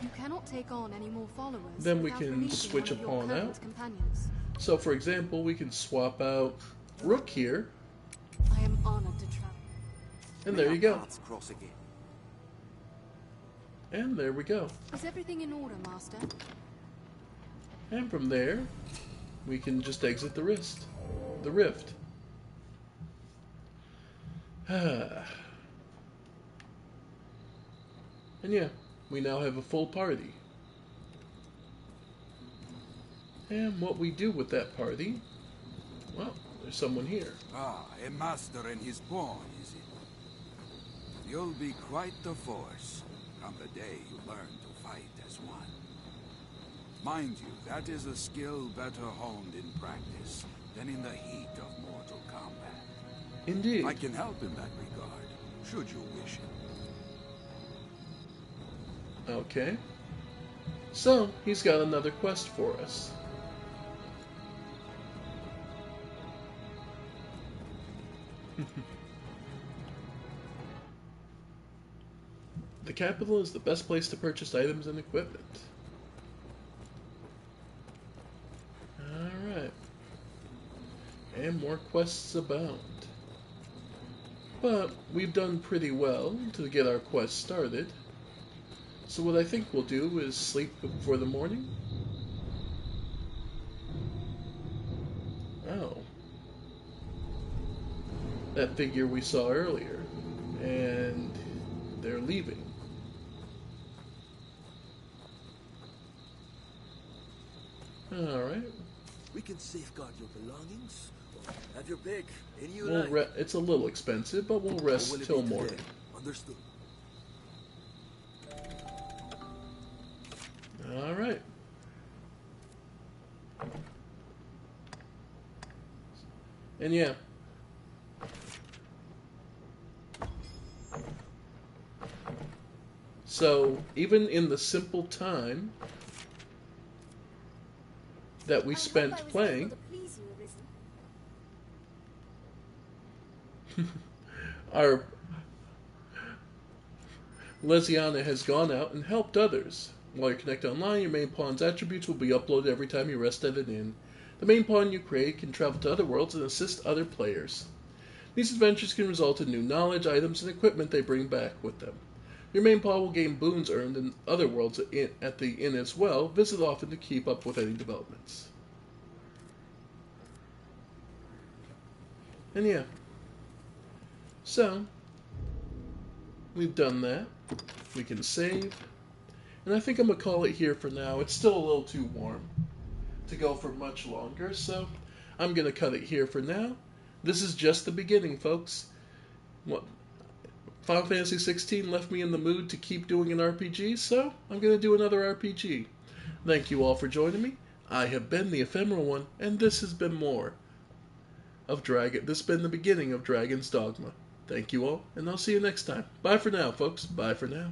You cannot take on any more followers. Then we can switch a pawn out. Companions. So, for example, we can swap out Rook here. I am honored to travel. And there you go. Cross again. And there we go. Is everything in order, Master? And from there, we can just exit the rift. And yeah, we now have a full party. And what we do with that party, well, there's someone here. Ah, a master and his pawn, is it? You'll be quite the force come the day you learn to fight as one. Mind you, that is a skill better honed in practice than in the heat of mortal combat. Indeed. I can help in that regard, should you wish it. Okay. So, he's got another quest for us. The capital is the best place to purchase items and equipment. Alright. And more quests abound. But we've done pretty well to get our quest started. So what I think we'll do is sleep before the morning. Oh. That figure we saw earlier. And they're leaving. Alright. We can safeguard your belongings, or have your pick. Any you like. It's a little expensive, but we'll rest till morning. Understood. Alright. And yeah. So, even in the simple time that we spent playing, Lesiana has gone out and helped others. While you're connected online, your main pawn's attributes will be uploaded every time you rest at an inn. The main pawn you create can travel to other worlds and assist other players. These adventures can result in new knowledge, items, and equipment they bring back with them. Your main pawn will gain boons earned in other worlds at the inn as well. Visit often to keep up with any developments. And yeah. So, we've done that. We can save. And I think I'm going to call it here for now. It's still a little too warm to go for much longer, so I'm going to cut it here for now. This is just the beginning, folks. Final Fantasy XVI left me in the mood to keep doing an RPG, so I'm going to do another RPG. Thank you all for joining me. I have been the Ephemeral One, and this has been more of Dragon. This has been the beginning of Dragon's Dogma. Thank you all, and I'll see you next time. Bye for now, folks. Bye for now.